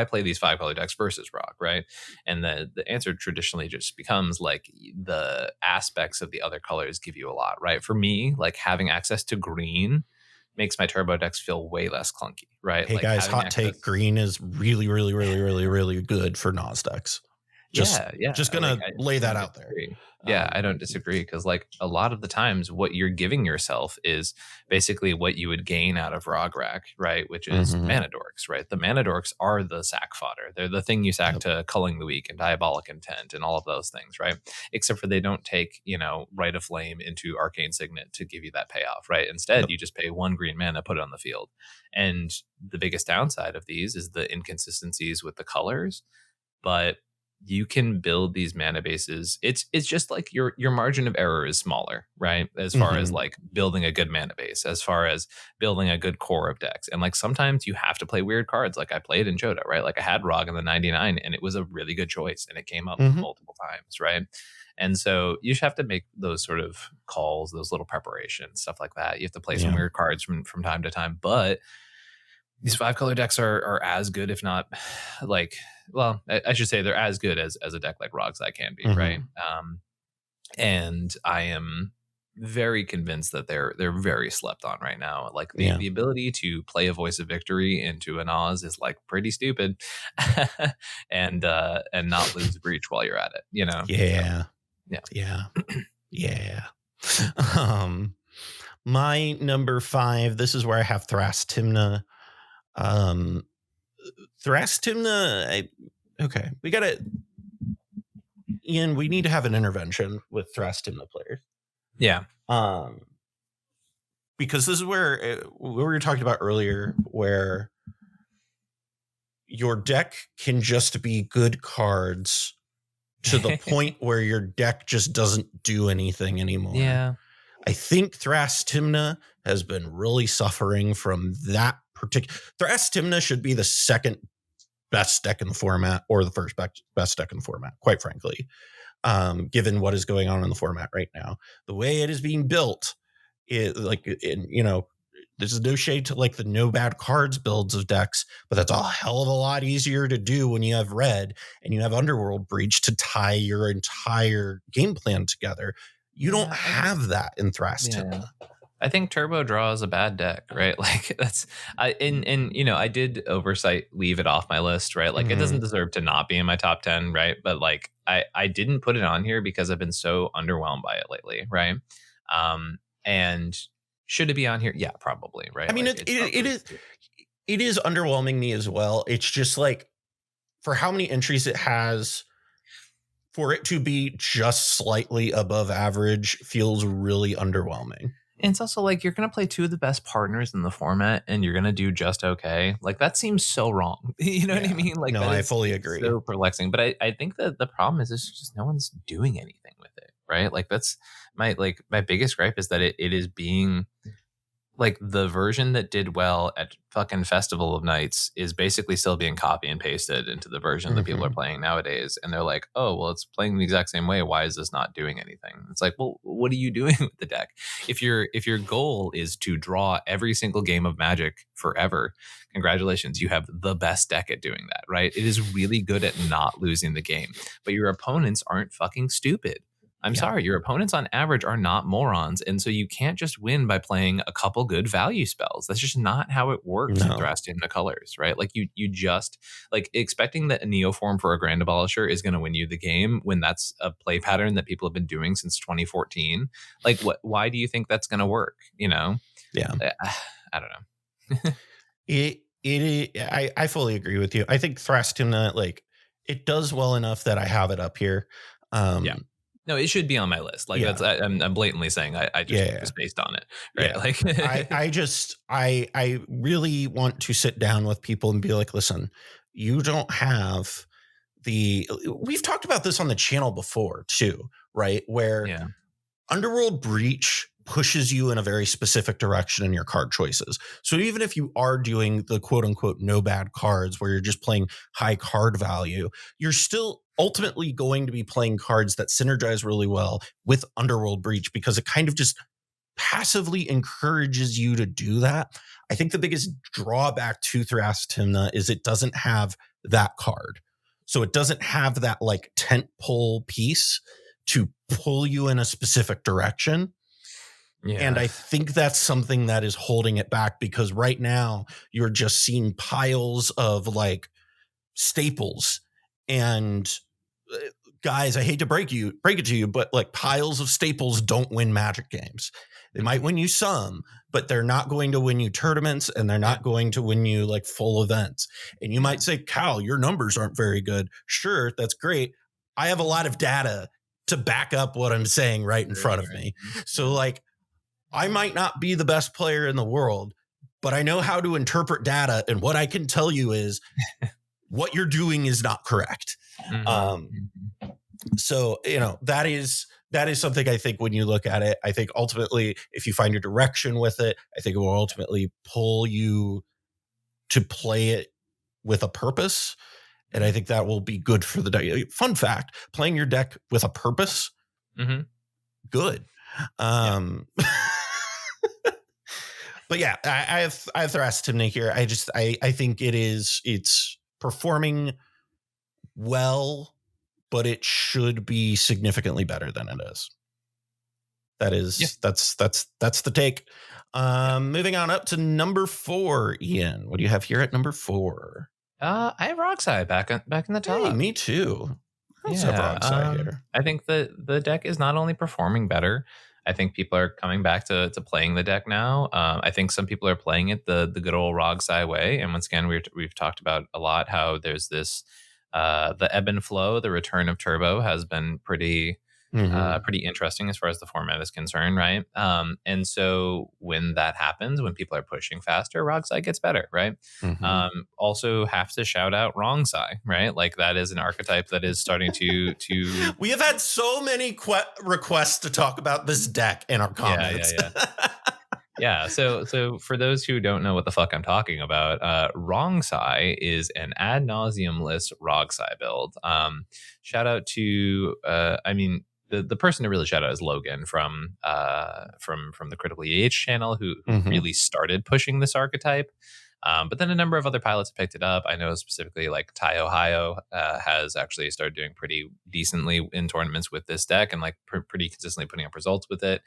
S3: play these 5-color decks versus ROG, right? And the answer traditionally just becomes like the aspects of the other colors give you a lot, right? For me, like having access to green makes my turbo decks feel way less clunky, right?
S2: Hey
S3: like
S2: guys, hot take: green is really, really, really, really, really good for Nos decks. Just gonna lay that out there.
S3: Yeah, I don't disagree, because like a lot of the times what you're giving yourself is basically what you would gain out of Rograk, right? Which is mana dorks, right? The mana dorks are the sack fodder. They're the thing you sack to Culling the Weak and Diabolic Intent and all of those things, right? Except for they don't take, Rite of Flame into Arcane Signet to give you that payoff, right? Instead, you just pay 1 green mana, put it on the field. And the biggest downside of these is the inconsistencies with the colors, but you can build these mana bases. It's just like your margin of error is smaller, right? As far as like building a good mana base, as far as building a good core of decks. And like sometimes you have to play weird cards. Like I played in Jodo, right? Like I had ROG in the 99 and it was a really good choice and it came up multiple times, right? And so you just have to make those sort of calls, those little preparations, stuff like that. You have to play some weird cards from time to time, but these 5-color decks are as good, if not like, well, I should say they're as good as a deck like ROG's that can be, right? And I am very convinced that they're very slept on right now. Like the ability to play a Voice of Victory into an Oz is like pretty stupid, and not lose Breach while you're at it,
S2: My number 5. This is where I have Thrastimna. Thrastimna. Okay, we gotta, Ian. We need to have an intervention with Thrastimna players.
S3: Yeah.
S2: Because this is where we were talking about earlier, where your deck can just be good cards to the point where your deck just doesn't do anything anymore.
S3: Yeah.
S2: I think Thrastimna has been really suffering from that particular. Thrastimna should be the second best deck in the format, or the first best deck in the format, quite frankly, given what is going on in the format right now. The way it is being built, there's no shade to like the no bad cards builds of decks, but that's a hell of a lot easier to do when you have red and you have Underworld Breach to tie your entire game plan together. You don't have that in Thrastimna.
S3: Yeah. I think Turbo Draw is a bad deck, right? Like I did oversight leave it off my list, right? Like it doesn't deserve to not be in my top 10, right? But like I didn't put it on here because I've been so underwhelmed by it lately, right? And should it be on here? Yeah, probably, right?
S2: I mean,
S3: like,
S2: it is underwhelming me as well. It's just like, for how many entries it has, for it to be just slightly above average feels really underwhelming.
S3: And it's also like you're going to play 2 of the best partners in the format and you're going to do just okay. Like that seems so wrong. You know what I mean? Like,
S2: no, I fully agree.
S3: So perplexing. But I think that the problem is just no one's doing anything with it, right? Like that's my biggest gripe is that it is being like the version that did well at fucking Festival of Nights is basically still being copy and pasted into the version that people are playing nowadays. And they're like, oh, well, it's playing the exact same way. Why is this not doing anything? It's like, well, what are you doing with the deck? If your goal is to draw every single game of Magic forever, congratulations, you have the best deck at doing that, right? It is really good at not losing the game, but your opponents aren't fucking stupid. I'm sorry, your opponents on average are not morons. And so you can't just win by playing a couple good value spells. That's just not how it works in Thrastimna colors, right? Like you just like expecting that a Neoform for a Grand Abolisher is going to win you the game when that's a play pattern that people have been doing since 2014. Like why do you think that's going to work? Yeah. I don't know.
S2: I fully agree with you. I think Thrastimna, like, it does well enough that I have it up here.
S3: No, it should be on my list. Like that's I'm blatantly saying I just was based on it, right?
S2: Yeah.
S3: Like
S2: I really want to sit down with people and be like, listen, you don't have we've talked about this on the channel before too, right? Where Underworld Breach pushes you in a very specific direction in your card choices. So even if you are doing the quote unquote no bad cards where you're just playing high card value, you're still ultimately going to be playing cards that synergize really well with Underworld Breach because it kind of just passively encourages you to do that. I think the biggest drawback to Thrastimna is it doesn't have that card. So it doesn't have that like tent pole piece to pull you in a specific direction. Yeah. And I think that's something that is holding it back because right now you're just seeing piles of like staples and guys, I hate to break it to you, but like piles of staples don't win Magic games. They might win you some, but they're not going to win you tournaments and they're not going to win you like full events. And you might say, Cal, your numbers aren't very good. Sure, that's great. I have a lot of data to back up what I'm saying right in front of me. So like, I might not be the best player in the world, but I know how to interpret data. And what I can tell you is what you're doing is not correct. So, you know, that is something I think when you look at it, I think ultimately, if you find your direction with it, I think it will ultimately pull you to play it with a purpose. And I think that will be good for the deck. Fun fact, playing your deck with a purpose, good. But yeah, I have Thrastimna here. I think it's performing well, but it should be significantly better than it is. That's the take. Moving on up to number 4, Ian. What do you have here at number 4?
S3: I have Roxai back in the top.
S2: Hey, me too. I also have Roxai here.
S3: I think the deck is not only performing better. I think people are coming back to playing the deck now. I think some people are playing it the good old Roxai way. And once again, we've talked about a lot how there's this the ebb and flow. The return of Turbo has been pretty interesting as far as the format is concerned, right? And so when that happens, when people are pushing faster, Roxai gets better, right? Also have to shout out Wrongsai, right? Like that is an archetype that is starting to
S2: We have had so many requests to talk about this deck in our comments.
S3: Yeah. So for those who don't know what the fuck I'm talking about, Wrongsai is an ad nauseum list Rogsai build. Shout out to the person to really shout out is Logan from the Critical EH channel who really started pushing this archetype. But then a number of other pilots picked it up. I know specifically like Ty Ohio has actually started doing pretty decently in tournaments with this deck and like pretty consistently putting up results with it.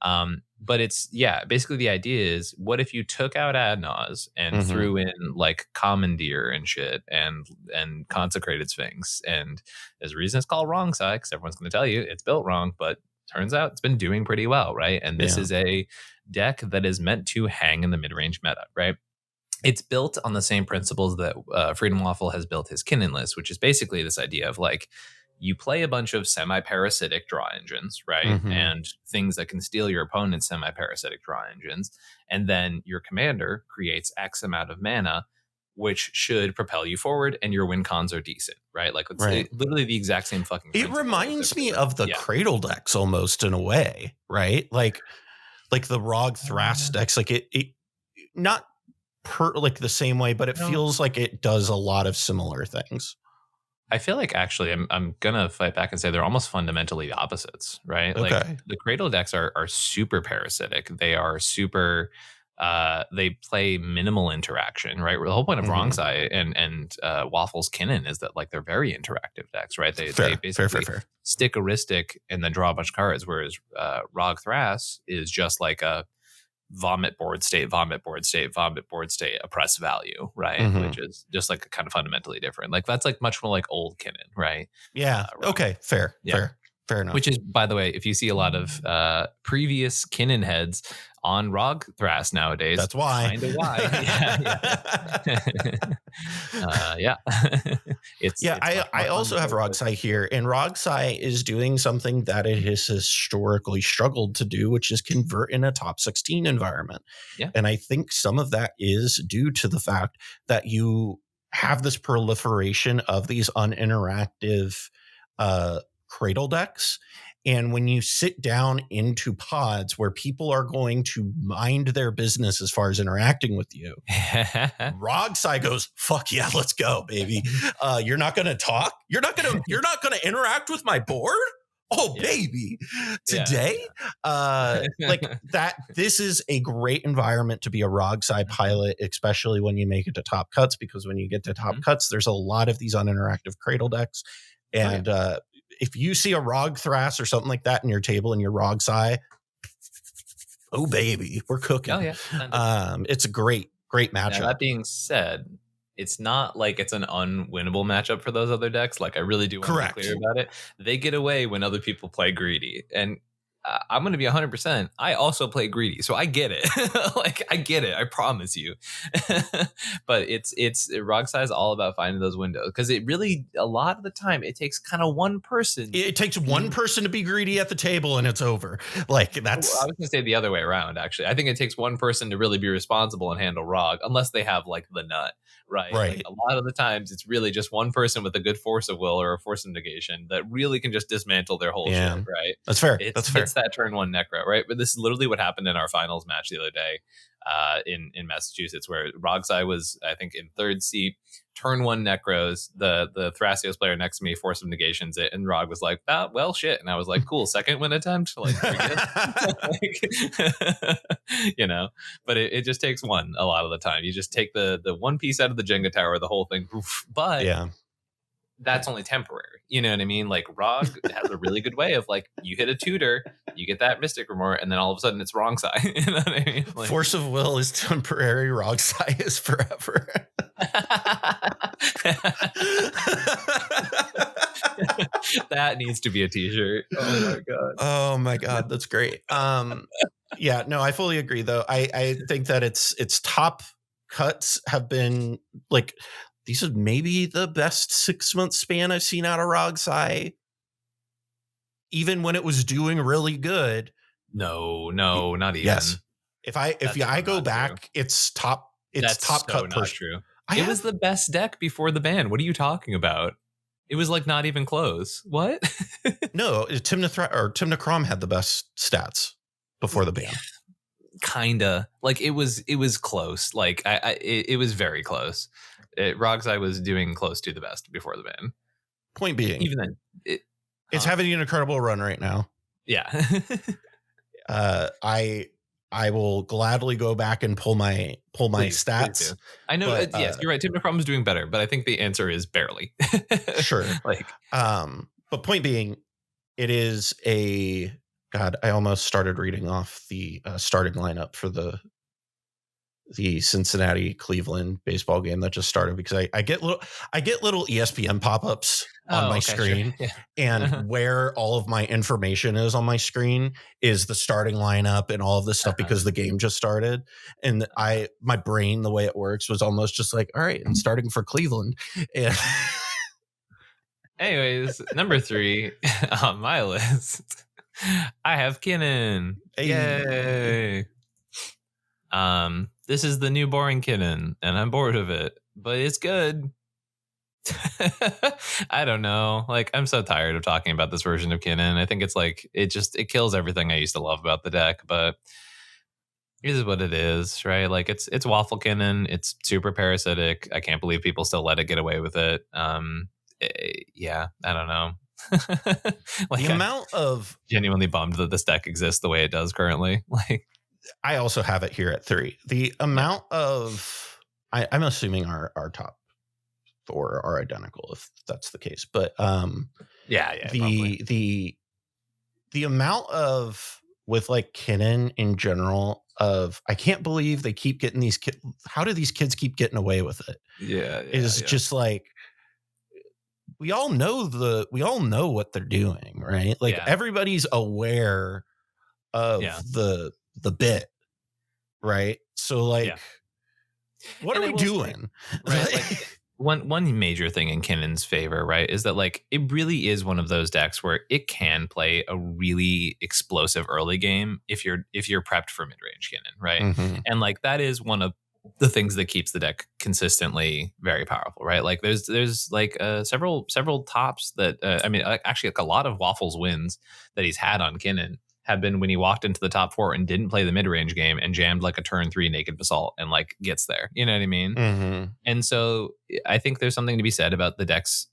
S3: But it's basically the idea is what if you took out Adnaz and threw in like Commandeer and shit and Consecrated Sphinx, and there's a reason it's called Wrongsai because everyone's going to tell you it's built wrong, but turns out it's been doing pretty well, right? And this is a deck that is meant to hang in the mid-range meta, right? It's built on the same principles that Freedom Waffle has built his Kinnan list, which is basically this idea of like you play a bunch of semi-parasitic draw engines, right? And things that can steal your opponent's semi-parasitic draw engines. And then your commander creates X amount of mana, which should propel you forward, and your win cons are decent, right? Like it's literally the exact same fucking
S2: It reminds me of the Cradle decks almost in a way, right? Like the Rog Thras decks, like it not like the same way, but it feels like it does a lot of similar things.
S3: I feel like actually I'm gonna fight back and say they're almost fundamentally the opposites, right?
S2: Okay.
S3: Like the Cradle decks are super parasitic. They are super they play minimal interaction, right? The whole point of Wrongsai and Waffle's Kinnan is that like they're very interactive decks, right? They basically stick a Ristic and then draw a bunch of cards, whereas Rog Thras is just like a vomit board state, oppress value, right? Which is just like kind of fundamentally different. Like that's like much more like old Kinnan, right?
S2: Yeah. Okay. Fair enough.
S3: Which is, by the way, if you see a lot of previous Kinnan heads on Rog Thras nowadays,
S2: that's why.
S3: Kind of why.
S2: I also have Rogsai here, and Rogsai is doing something that it has historically struggled to do, which is convert in a top 16 environment.
S3: Yeah.
S2: And I think some of that is due to the fact that you have this proliferation of these uninteractive Cradle decks. And when you sit down into pods where people are going to mind their business as far as interacting with you, Rogsai goes, fuck yeah, let's go, baby. You're not going to talk. You're not going to interact with my board. Oh, baby. Today, like that, this is a great environment to be a Rogsai pilot, especially when you make it to top cuts, because when you get to top cuts, there's a lot of these uninteractive cradle decks. And if you see a Rog Thras or something like that in your table and your Rogsai, oh, baby, we're cooking.
S3: Oh, yeah.
S2: It's a great matchup.
S3: Now, that being said, it's not like it's an unwinnable matchup for those other decks. Like, I really do want to be clear about it. They get away when other people play greedy. And I'm going to be 100%. I also play greedy, so I get it. Like, I get it. I promise you. But it's Rogsai is all about finding those windows, because it really, a lot of the time, it takes kind of one person.
S2: It takes one person to be greedy at the table, and it's over. Like, that's.
S3: I was going to say the other way around. Actually, I think it takes one person to really be responsible and handle Rog, unless they have like the nut. Right. Like, a lot of the times it's really just one person with a good force of will or a force of negation that really can just dismantle their whole shit. Right.
S2: That's fair.
S3: It's that turn one necro, right? But this is literally what happened in our finals match the other day in Massachusetts, where Rogsai was, I think, in third seat. Turn one necros, the Thrasios player next to me force of negations it, and Rog was like, well, shit. And I was like, cool, second win attempt, like, you know. But it just takes one a lot of the time. You just take the one piece out of the Jenga tower, the whole thing. But that's only temporary. You know what I mean? Like, Rog has a really good way of, like, you hit a tutor, you get that Mystic Remort, and then all of a sudden it's wrong side. You know what I mean? Like,
S2: force of will is temporary, Rogsai is forever.
S3: That needs to be a t-shirt.
S2: Oh my god, that's great. Yeah, no, I fully agree though. I think that its top cuts have been like, these are maybe the best 6-month span I've seen out of Rogsai. Even when it was doing really good.
S3: No, not even.
S2: Yes. If I go back, it's top cut
S3: not true. It was the best deck before the ban. What are you talking about? It was like not even close. What?
S2: No, Timna Crom had the best stats before the ban.
S3: Kinda. Like, it was close. Like, it was very close. Rogsai was doing close to the best before the ban.
S2: Point being,
S3: even then,
S2: it's having an incredible run right now.
S3: Yeah.
S2: I will gladly go back and pull my stats.
S3: Please. I know. But, yes, you're right. Tim McCrum is doing better, but I think the answer is barely.
S2: Sure.
S3: Like,
S2: but point being, it is a God. I almost started reading off the starting lineup for the Cincinnati Cleveland baseball game that just started, because I get little ESPN pop-ups on my screen, sure. And where all of my information is on my screen is the starting lineup and all of this stuff, because the game just started, and my brain, the way it works, was almost just like, all right, I'm starting for Cleveland. And
S3: anyways, number 3 on my list, I have Kinnan. Yay. This is the new boring Kinnan, and I'm bored of it, but it's good. I don't know. Like, I'm so tired of talking about this version of Kinnan. I think it's like, it kills everything I used to love about the deck, but it is what it is, right? Like, it's Waffle Kinnan. It's super parasitic. I can't believe people still let it get away with it. Yeah, I don't know. Like,
S2: the amount of
S3: genuinely bummed that this deck exists the way it does currently. Like,
S2: I also have it here at 3. The amount of, I'm assuming our top 4 are identical, if that's the case. But the amount of, with like Kinnan in general, of, I can't believe they keep getting these kids. How do these kids keep getting away with it? Just like, we all know what they're doing, right? Like, everybody's aware of the bit, right? So like, what are we doing?
S3: Right? Like, one major thing in Kinnan's favor, right, is that, like, it really is one of those decks where it can play a really explosive early game if you're prepped for mid-range Kinnan, right? And like, that is one of the things that keeps the deck consistently very powerful, right? Like there's like several tops that I mean, actually, like a lot of Waffles wins that he's had on Kinnan have been when he walked into the top 4 and didn't play the mid-range game and jammed like a turn 3 naked basalt and like gets there. You know what I mean?
S2: Mm-hmm.
S3: And so I think there's something to be said about the decks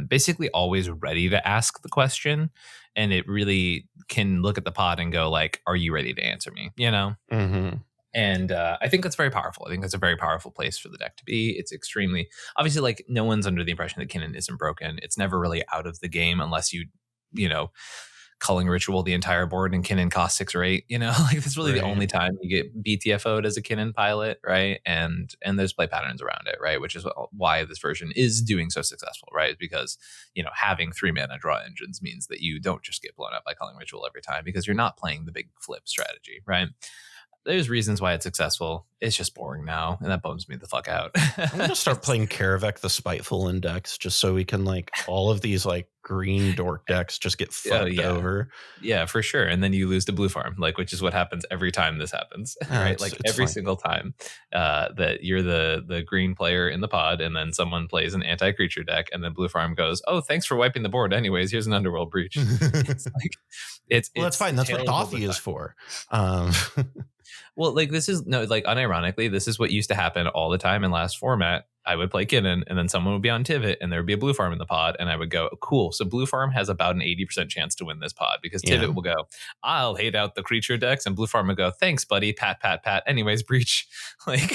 S3: basically always ready to ask the question, and it really can look at the pod and go like, are you ready to answer me? You know?
S2: Mm-hmm.
S3: And I think that's very powerful. I think that's a very powerful place for the deck to be. It's extremely, obviously, like, no one's under the impression that Kinnan isn't broken. It's never really out of the game unless you know, culling ritual the entire board and Kinnan costs 6 or 8, you know, like that's really the only time you get BTFO'd as a Kinnan pilot, right? And there's play patterns around it, right? Which is why this version is doing so successful, right? Because, you know, having 3 mana draw engines means that you don't just get blown up by culling ritual every time because you're not playing the big flip strategy, right? There's reasons why it's successful. It's just boring now, and that bums me the fuck out.
S2: I'm gonna start playing Karavek the Spiteful in decks just so we can like all of these like green dork decks just get fucked over.
S3: Yeah, for sure. And then you lose to blue farm, like, which is what happens every time this happens, right? Like every single time that you're the green player in the pod, and then someone plays an anti-creature deck, and then blue farm goes, "Oh, thanks for wiping the board. Anyways, here's an Underworld Breach." It's like it's
S2: that's fine. That's what Doffy is for.
S3: Well, like this is unironically, this is what used to happen all the time in last format. I would play Kinnan, and then someone would be on Tivit, and there would be a blue farm in the pod, and I would go, cool. So blue farm has about an 80% chance to win this pod because Tivit will go, I'll hate out the creature decks, and blue farm would go, thanks, buddy, pat, pat, pat. Anyways, breach, like.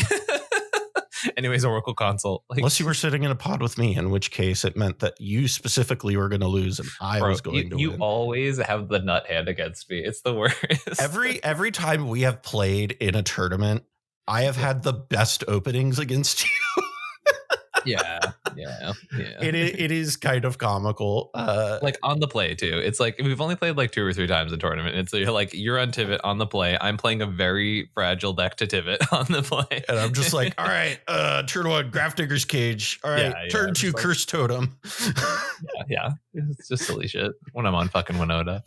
S3: Anyways, Oracle Consult. Like,
S2: unless you were sitting in a pod with me, in which case it meant that you specifically were going to lose and I was going to win.
S3: You always have the nut hand against me. It's the worst.
S2: Every time we have played in a tournament, I have had the best openings against you.
S3: Yeah.
S2: It is kind of comical.
S3: Like on the play too. It's like we've only played like 2 or 3 times in tournament. And so you're on Tivit on the play. I'm playing a very fragile deck to Tivit on the play.
S2: And I'm just like, all right, turn 1, Grafdigger's Cage. All right, turn 2, like, Curse Totem.
S3: Yeah. It's just silly shit when I'm on fucking Winota.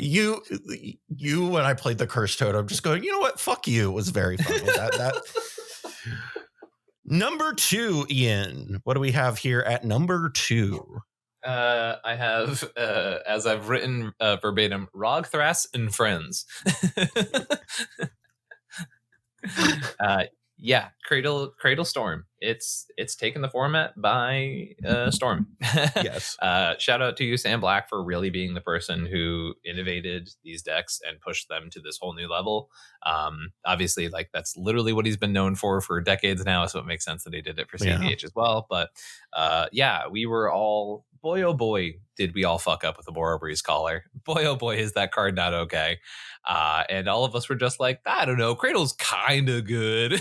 S2: You when I played the Curse Totem, just going, you know what? Fuck you. It was very funny. that Number 2, Ian. What do we have here at number 2?
S3: I have, as I've written verbatim, Rogthras and Friends. Cradle Storm. It's taken the format by storm.
S2: Yes.
S3: Shout out to you, Sam Black, for really being the person who innovated these decks and pushed them to this whole new level. Obviously, like that's literally what he's been known for decades now, so it makes sense that he did it for cEDH as well. But we were all, boy oh boy, did we all fuck up with the Borobreeze Collar. Boy oh boy, is that card not okay. And all of us were just like, I don't know, Cradle's kind of good.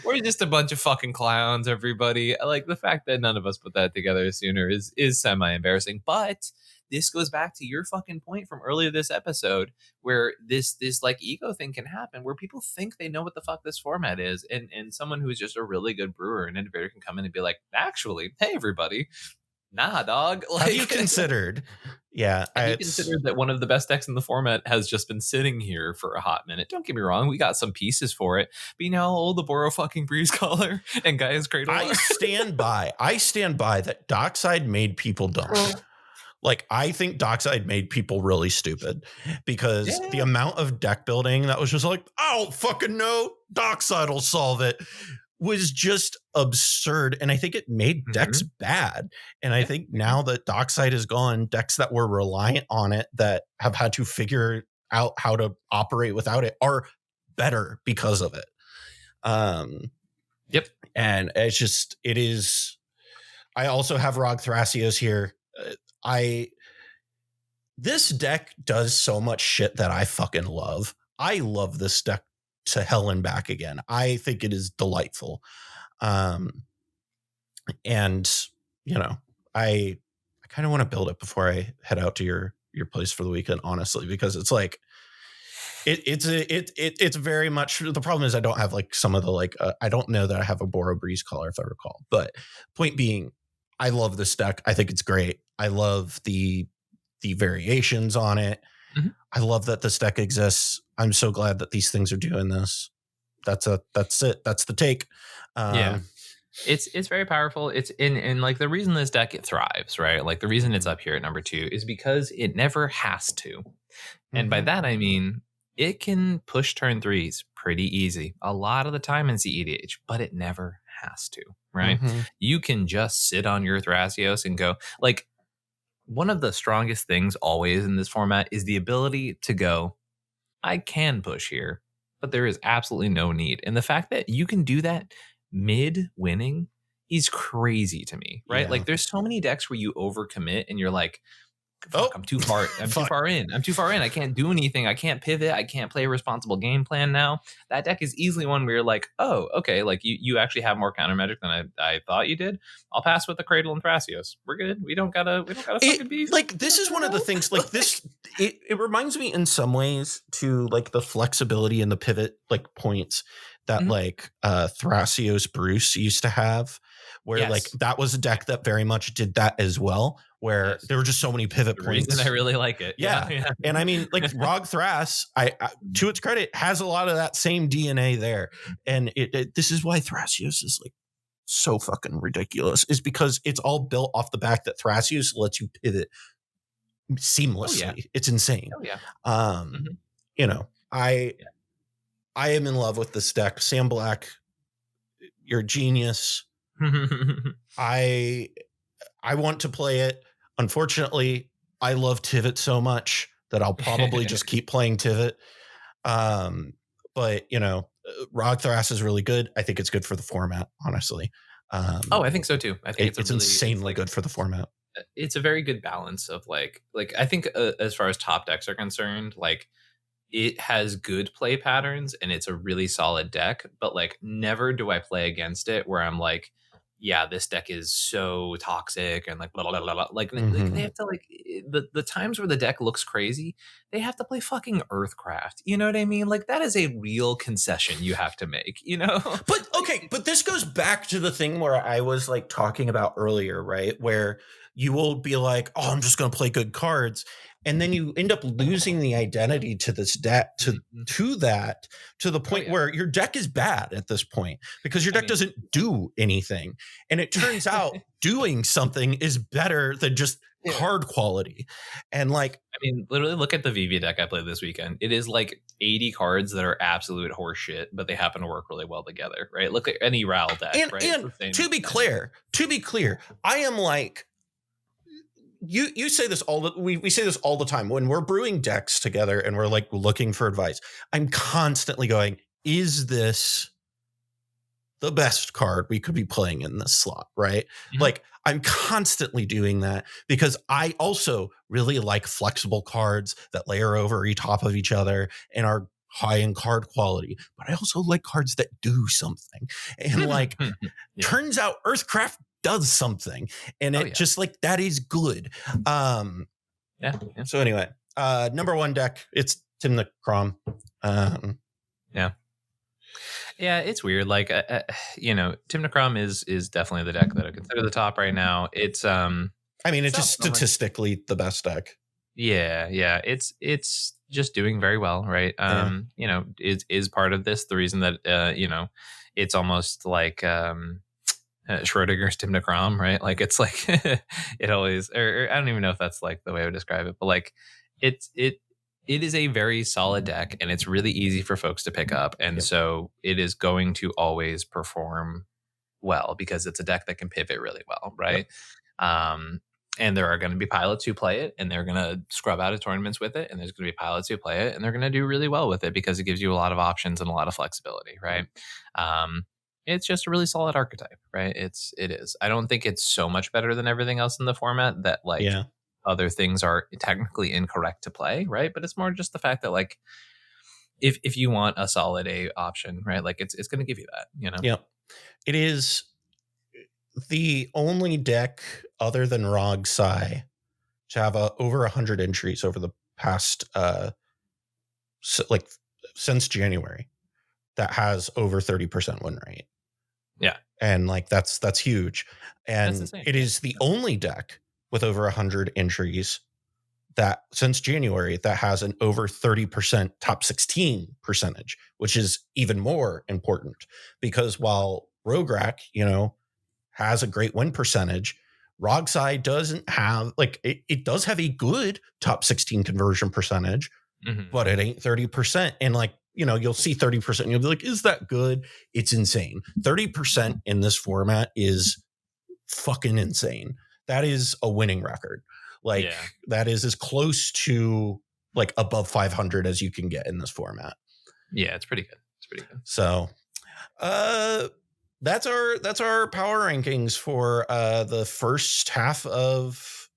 S3: We're just a bunch of fucking clowns, everybody. Like the fact that none of us put that together sooner is semi-embarrassing. But this goes back to your fucking point from earlier this episode, where this like ego thing can happen, where people think they know what the fuck this format is, and someone who's just a really good brewer and innovator can come in and be like, actually, hey everybody, nah, dog. Like,
S2: have you considered? Yeah,
S3: have you considered that one of the best decks in the format has just been sitting here for a hot minute? Don't get me wrong, we got some pieces for it, but you know how old the Boro fucking Breeze Collar and Gaia's Cradle are?
S2: I stand by that Dockside made people dumb. Like, I think Dockside made people really stupid because the amount of deck building that was just like, I don't fucking know, Dockside will solve it, was just absurd. And I think it made decks bad. And I think now that Dockside is gone, decks that were reliant on it that have had to figure out how to operate without it are better because of it. And it's just, it is. I also have Rog Thrasios here. This deck does so much shit that I fucking love. I love this deck to hell and back again. I think it is delightful. And you know, I kind of want to build it before I head out to your place for the weekend, honestly, because it's like it's very much, the problem is I don't have like some of the like I don't know that I have a Boro Breeze Collar, if I recall. But point being, I love this deck. I think it's great. I love the variations on it. I love that this deck exists. I'm so glad that these things are doing this. That's it. That's the take.
S3: Yeah. It's very powerful. It's in like the reason this deck it thrives, right? Like the reason it's up here at number 2 is because it never has to. And by that I mean it can push turn 3s pretty easy a lot of the time in cEDH, but it never has to, right? You can just sit on your Thrasios and go like one of the strongest things always in this format is the ability to go, I can push here, but there is absolutely no need. And the fact that you can do that mid winning is crazy to me, right?
S2: Yeah.
S3: Like there's so many decks where you overcommit and you're like, fuck, I'm too far. I'm too far in. I'm too far in. I can't do anything. I can't pivot. I can't play a responsible game plan now. That deck is easily one where you're like, oh, okay, like you actually have more counter magic than I thought you did. I'll pass with the Cradle and Thrasios. We're good. We don't gotta fucking be
S2: like this is one of the things like this. It reminds me in some ways to like the flexibility and the pivot like points that like Thrasios Bruce used to have, where like that was a deck that very much did that as well. Where there were just so many pivot points.
S3: Reason I really like it.
S2: Yeah. And I mean, like Rog Thras, I to its credit, has a lot of that same DNA there. And this is why Thrasios is like so fucking ridiculous, is because it's all built off the back that Thrasios lets you pivot seamlessly.
S3: Oh, yeah.
S2: It's insane.
S3: Oh yeah.
S2: You know, I am in love with this deck. Sam Black, you're a genius. I want to play it. Unfortunately, I love Tivit so much that I'll probably just keep playing Tivit. But you know, Rog Thras is really good. I think it's good for the format, honestly.
S3: I think so too. I think
S2: it's insanely good for the format.
S3: It's a very good balance of like I think as far as top decks are concerned, like it has good play patterns and it's a really solid deck, but like never do I play against it where I'm like, yeah, this deck is so toxic and like blah, blah, blah, blah. Like they have to like the times where the deck looks crazy, they have to play fucking Earthcraft. You know what I mean? Like that is a real concession you have to make, you know?
S2: But okay, but this goes back to the thing where I was like talking about earlier, right? Where you will be like, oh, I'm just going to play good cards. And then you end up losing the identity to this deck, to the point where your deck is bad at this point because your deck doesn't do anything. And it turns out doing something is better than just card quality. And like,
S3: I mean, literally look at the VV deck I played this weekend. It is like 80 cards that are absolute horseshit, but they happen to work really well together, right? Look at any RAL deck,
S2: and,
S3: right?
S2: And to be clear, I am like, you say this we say this all the time when we're brewing decks together and we're like looking for advice. I'm constantly going, is this the best card we could be playing in this slot, right? Like I'm constantly doing that because I also really like flexible cards that layer over top of each other and are high in card quality, but I also like cards that do something. And like turns out Earthcraft does something, and it just like that is good. So anyway, number 1 deck, it's Tim the Crom.
S3: Yeah, it's weird. Like, you know, Tim Necrom is definitely the deck that I consider the top right now. It's I
S2: mean, it's just statistically the best deck.
S3: Yeah, it's just doing very well, right? You know, is part of this the reason that you know, it's almost like Schrodinger's Tim Necrom, right? Like it's like it always, or I don't even know if that's like the way I would describe it, but like it is a very solid deck and it's really easy for folks to pick up, and so it is going to always perform well because it's a deck that can pivot really well, right? And there are going to be pilots who play it and they're going to scrub out of tournaments with it, and there's going to be pilots who play it and they're going to do really well with it because it gives you a lot of options and a lot of flexibility, right? It's just a really solid archetype, right? It is. I don't think it's so much better than everything else in the format that like other things are technically incorrect to play, right? But it's more just the fact that like if you want a solid A option, right? Like it's going to give you that, you know?
S2: Yeah. It is the only deck other than Rog Sai to have over 100 entries over the past like since January that has over 30% win rate.
S3: Yeah.
S2: And like that's huge. And it is the only deck with over 100 entries that since January that has an over 30% top 16 percentage, which is even more important because while Rograk, has a great win percentage, Rogside doesn't have it does have a good top 16 conversion percentage, but it ain't 30%. And you'll see 30% and you'll be like, is that good? It's insane. 30% in this format is fucking insane. That is a winning record. That is as close to above 500 as you can get in this format.
S3: Yeah, it's pretty good.
S2: So, that's our power rankings for the first half of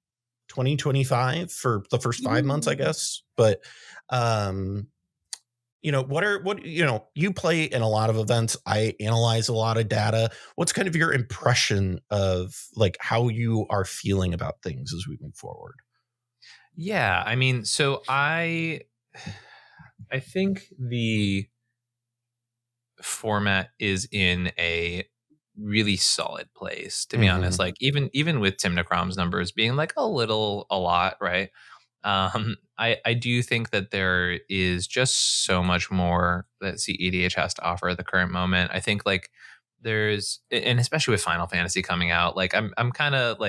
S2: 2025 for the first 5 months, I guess. But you play in a lot of events. I analyze a lot of data. What's kind of your impression of how you are feeling about things as we move forward?
S3: Yeah, I mean, so I think the format is in a really solid place, to be honest. Even with Tim Necrom's numbers being a lot, right? I do think that there is just so much more that cEDH has to offer at the current moment. I think there's, and especially with Final Fantasy coming out, I'm kind of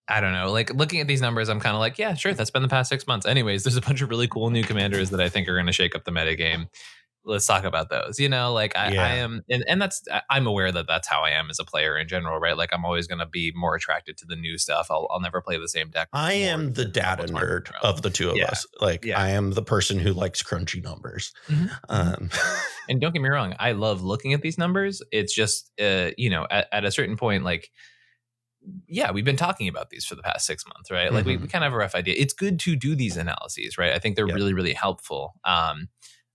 S3: I don't know, looking at these numbers, I'm kind of yeah, sure, that's been the past 6 months. Anyways, there's a bunch of really cool new commanders that I think are going to shake up the metagame. Let's talk about those. I am, and I'm aware that that's how I am as a player in general, right? I'm always going to be more attracted to the new stuff. I'll never play the same deck.
S2: I am the data nerd of the two of us. I am the person who likes crunchy numbers.
S3: And don't get me wrong, I love looking at these numbers. It's just, at a certain point, yeah, we've been talking about these for the past 6 months, right? We kind of have a rough idea. It's good to do these analyses, right? I think they're really, really helpful.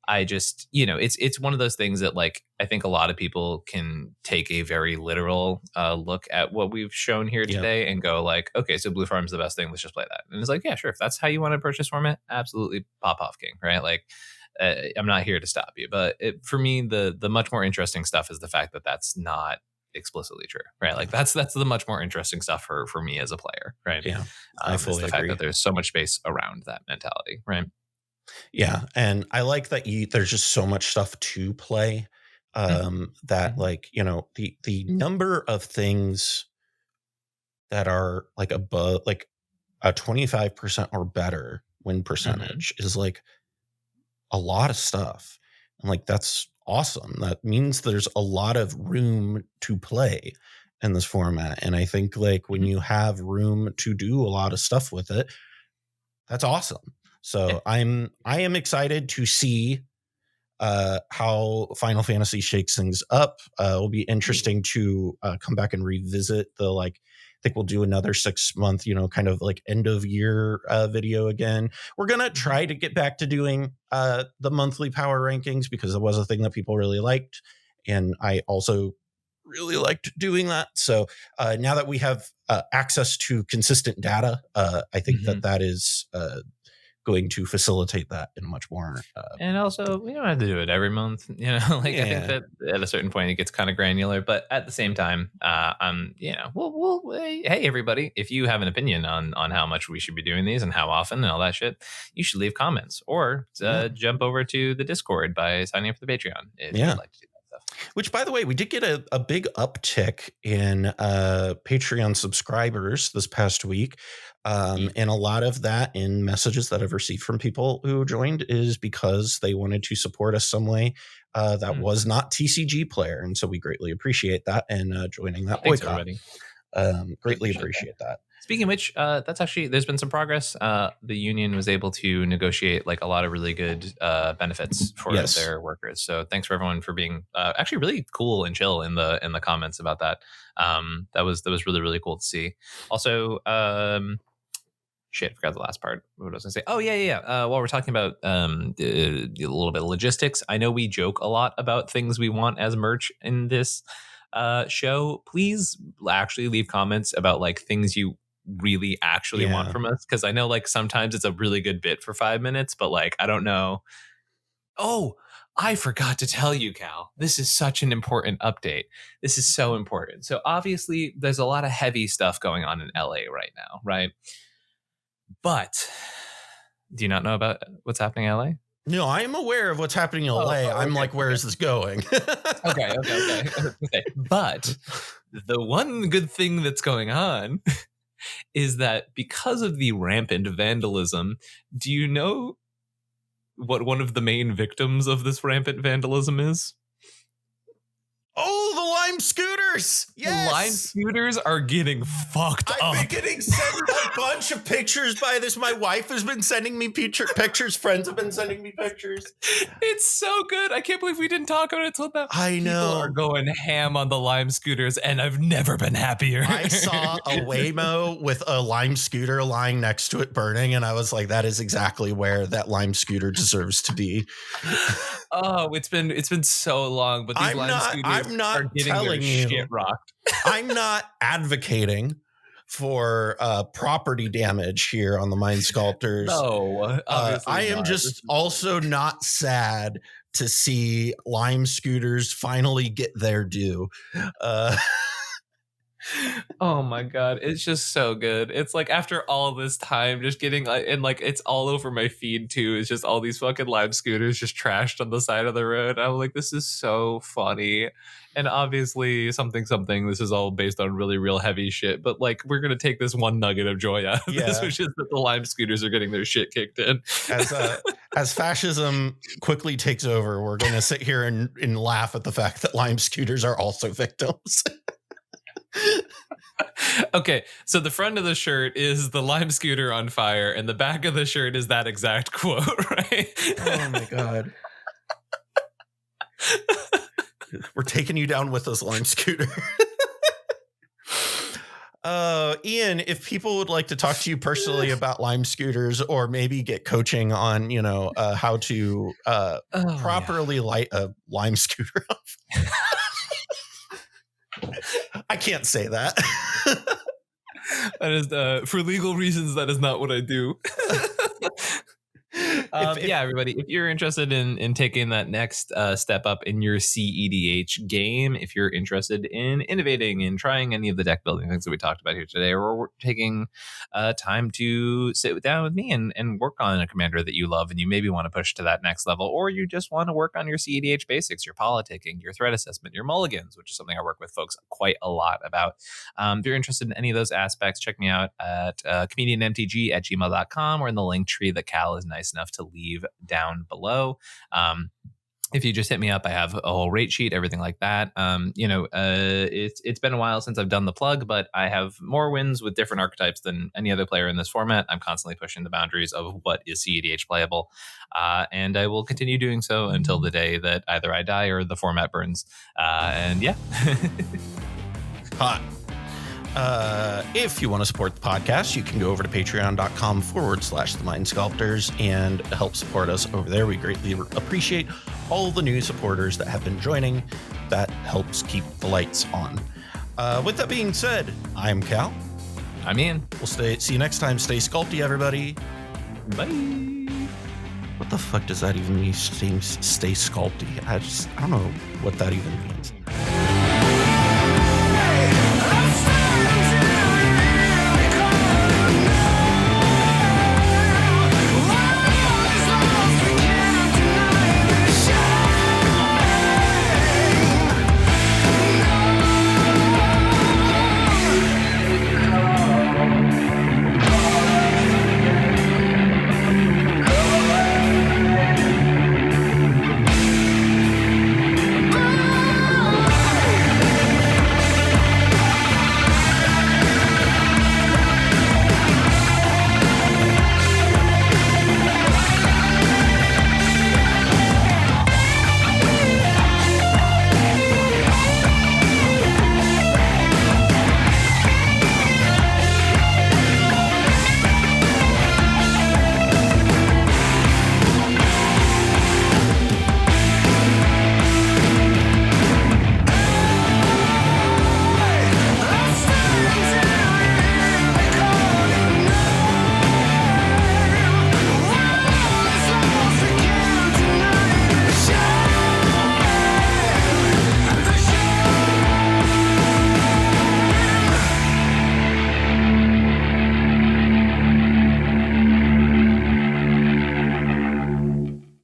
S3: I just, it's one of those things that I think a lot of people can take a very literal look at what we've shown here today and go okay, so Blue Farm's the best thing. Let's just play that. And it's yeah, sure. If that's how you want to approach this format, absolutely pop off, King, right? I'm not here to stop you. But for me, the much more interesting stuff is the fact that that's not explicitly true, right? That's the much more interesting stuff for me as a player, right?
S2: Yeah, I fully
S3: the
S2: agree.
S3: fact that there's so much space around that mentality, right?
S2: Yeah, and I like that there's just so much stuff to play. That the number of things that are above a 25% or better win percentage is a lot of stuff, and that's awesome. That means there's a lot of room to play in this format, and I think when you have room to do a lot of stuff with it, that's awesome. So I am excited to see how Final Fantasy shakes things up. It'll be interesting to come back and revisit I think we'll do another 6 month, kind of end of year video again. We're going to try to get back to doing the monthly power rankings because it was a thing that people really liked. And I also really liked doing that. So now that we have access to consistent data, I think that is going to facilitate that in a much more
S3: and also we don't have to do it every month, I think that at a certain point it gets kind of granular, but at the same time we'll hey everybody, if you have an opinion on how much we should be doing these and how often and all that shit, you should leave comments or jump over to the Discord by signing up for the Patreon if you'd like to do that stuff.
S2: Which, by the way, we did get a big uptick in Patreon subscribers this past week. And a lot of that in messages that I've received from people who joined is because they wanted to support us some way that was not TCG player. And so we greatly appreciate that and joining that boycott. Greatly appreciate that.
S3: Speaking of which, that's actually, there's been some progress. The union was able to negotiate a lot of really good benefits for their workers. So thanks for everyone for being actually really cool and chill in the comments about that. That was really, really cool to see. Also, shit, forgot the last part. What was I say? Oh, yeah. While we're talking about a little bit of logistics, I know we joke a lot about things we want as merch in this show. Please actually leave comments about things you really actually want from us, because I know sometimes it's a really good bit for 5 minutes, but I don't know. Oh, I forgot to tell you, Cal, this is such an important update. This is so important. So obviously there's a lot of heavy stuff going on in LA right now, right? But do you not know about what's happening in LA?
S2: No, I am aware of what's happening in LA. I'm like, where is this going?
S3: Okay. But the one good thing that's going on is that because of the rampant vandalism, do you know what one of the main victims of this rampant vandalism is?
S2: Oh, the Lime scooters! Yes!
S3: The Lime scooters are getting fucked up.
S2: I've been getting sent a bunch of pictures by this. My wife has been sending me pictures. Friends have been sending me pictures.
S3: It's so good. I can't believe we didn't talk about it until now.
S2: I know.
S3: People are going ham on the Lime scooters, and I've never been happier.
S2: I saw a Waymo with a Lime scooter lying next to it burning, and I was like, that is exactly where that Lime scooter deserves to be.
S3: Oh, it's been so long, but these Lime scooters are getting their shit rocked.
S2: I'm not advocating for property damage here on the Mind Sculptors.
S3: No,
S2: I am just also not sad to see Lime scooters finally get their due.
S3: Oh my god, it's just so good. It's like after all this time just getting and like it's all over my feed too. It's just all these fucking Lime scooters just trashed on the side of the road. I'm like, this is so funny. And obviously something this is all based on really real heavy shit, but like we're gonna take this one nugget of joy out of this, which is that the Lime scooters are getting their shit kicked in.
S2: As fascism quickly takes over, we're gonna sit here and laugh at the fact that Lime scooters are also victims.
S3: Okay, so the front of the shirt is the Lime scooter on fire, and the back of the shirt is that exact quote, right?
S2: Oh my god. We're taking you down with us, Lime scooter. Ian, if people would like to talk to you personally about Lime scooters or maybe get coaching on, how to properly light a Lime scooter up. I can't say that.
S3: That is for legal reasons. That is not what I do. Yeah, everybody, if you're interested in taking that next step up in your cEDH game, if you're interested in innovating and trying any of the deck building things that we talked about here today, or taking time to sit down with me and work on a commander that you love and you maybe want to push to that next level, or you just want to work on your cEDH basics, your politicking, your threat assessment, your mulligans, which is something I work with folks quite a lot about. If you're interested in any of those aspects, check me out at comedianmtg@gmail.com or in the link tree that Cal is nice enough to leave down below. If you just hit me up, I have a whole rate sheet, everything like that. It's been a while since I've done the plug, but I have more wins with different archetypes than any other player in this format. I'm constantly pushing the boundaries of what is cEDH playable, and I will continue doing so until the day that either I die or the format burns. And yeah.
S2: Hot. If you want to support the podcast, you can go over to patreon.com/the Mind Sculptors and help support us over there. We greatly appreciate all the new supporters that have been joining. That helps keep the lights on. With that being said, I'm Cal.
S3: I'm Ian.
S2: We'll see you next time. Stay sculpty, everybody.
S3: Bye.
S2: What the fuck does that even mean? Stay sculpty. I don't know what that even means.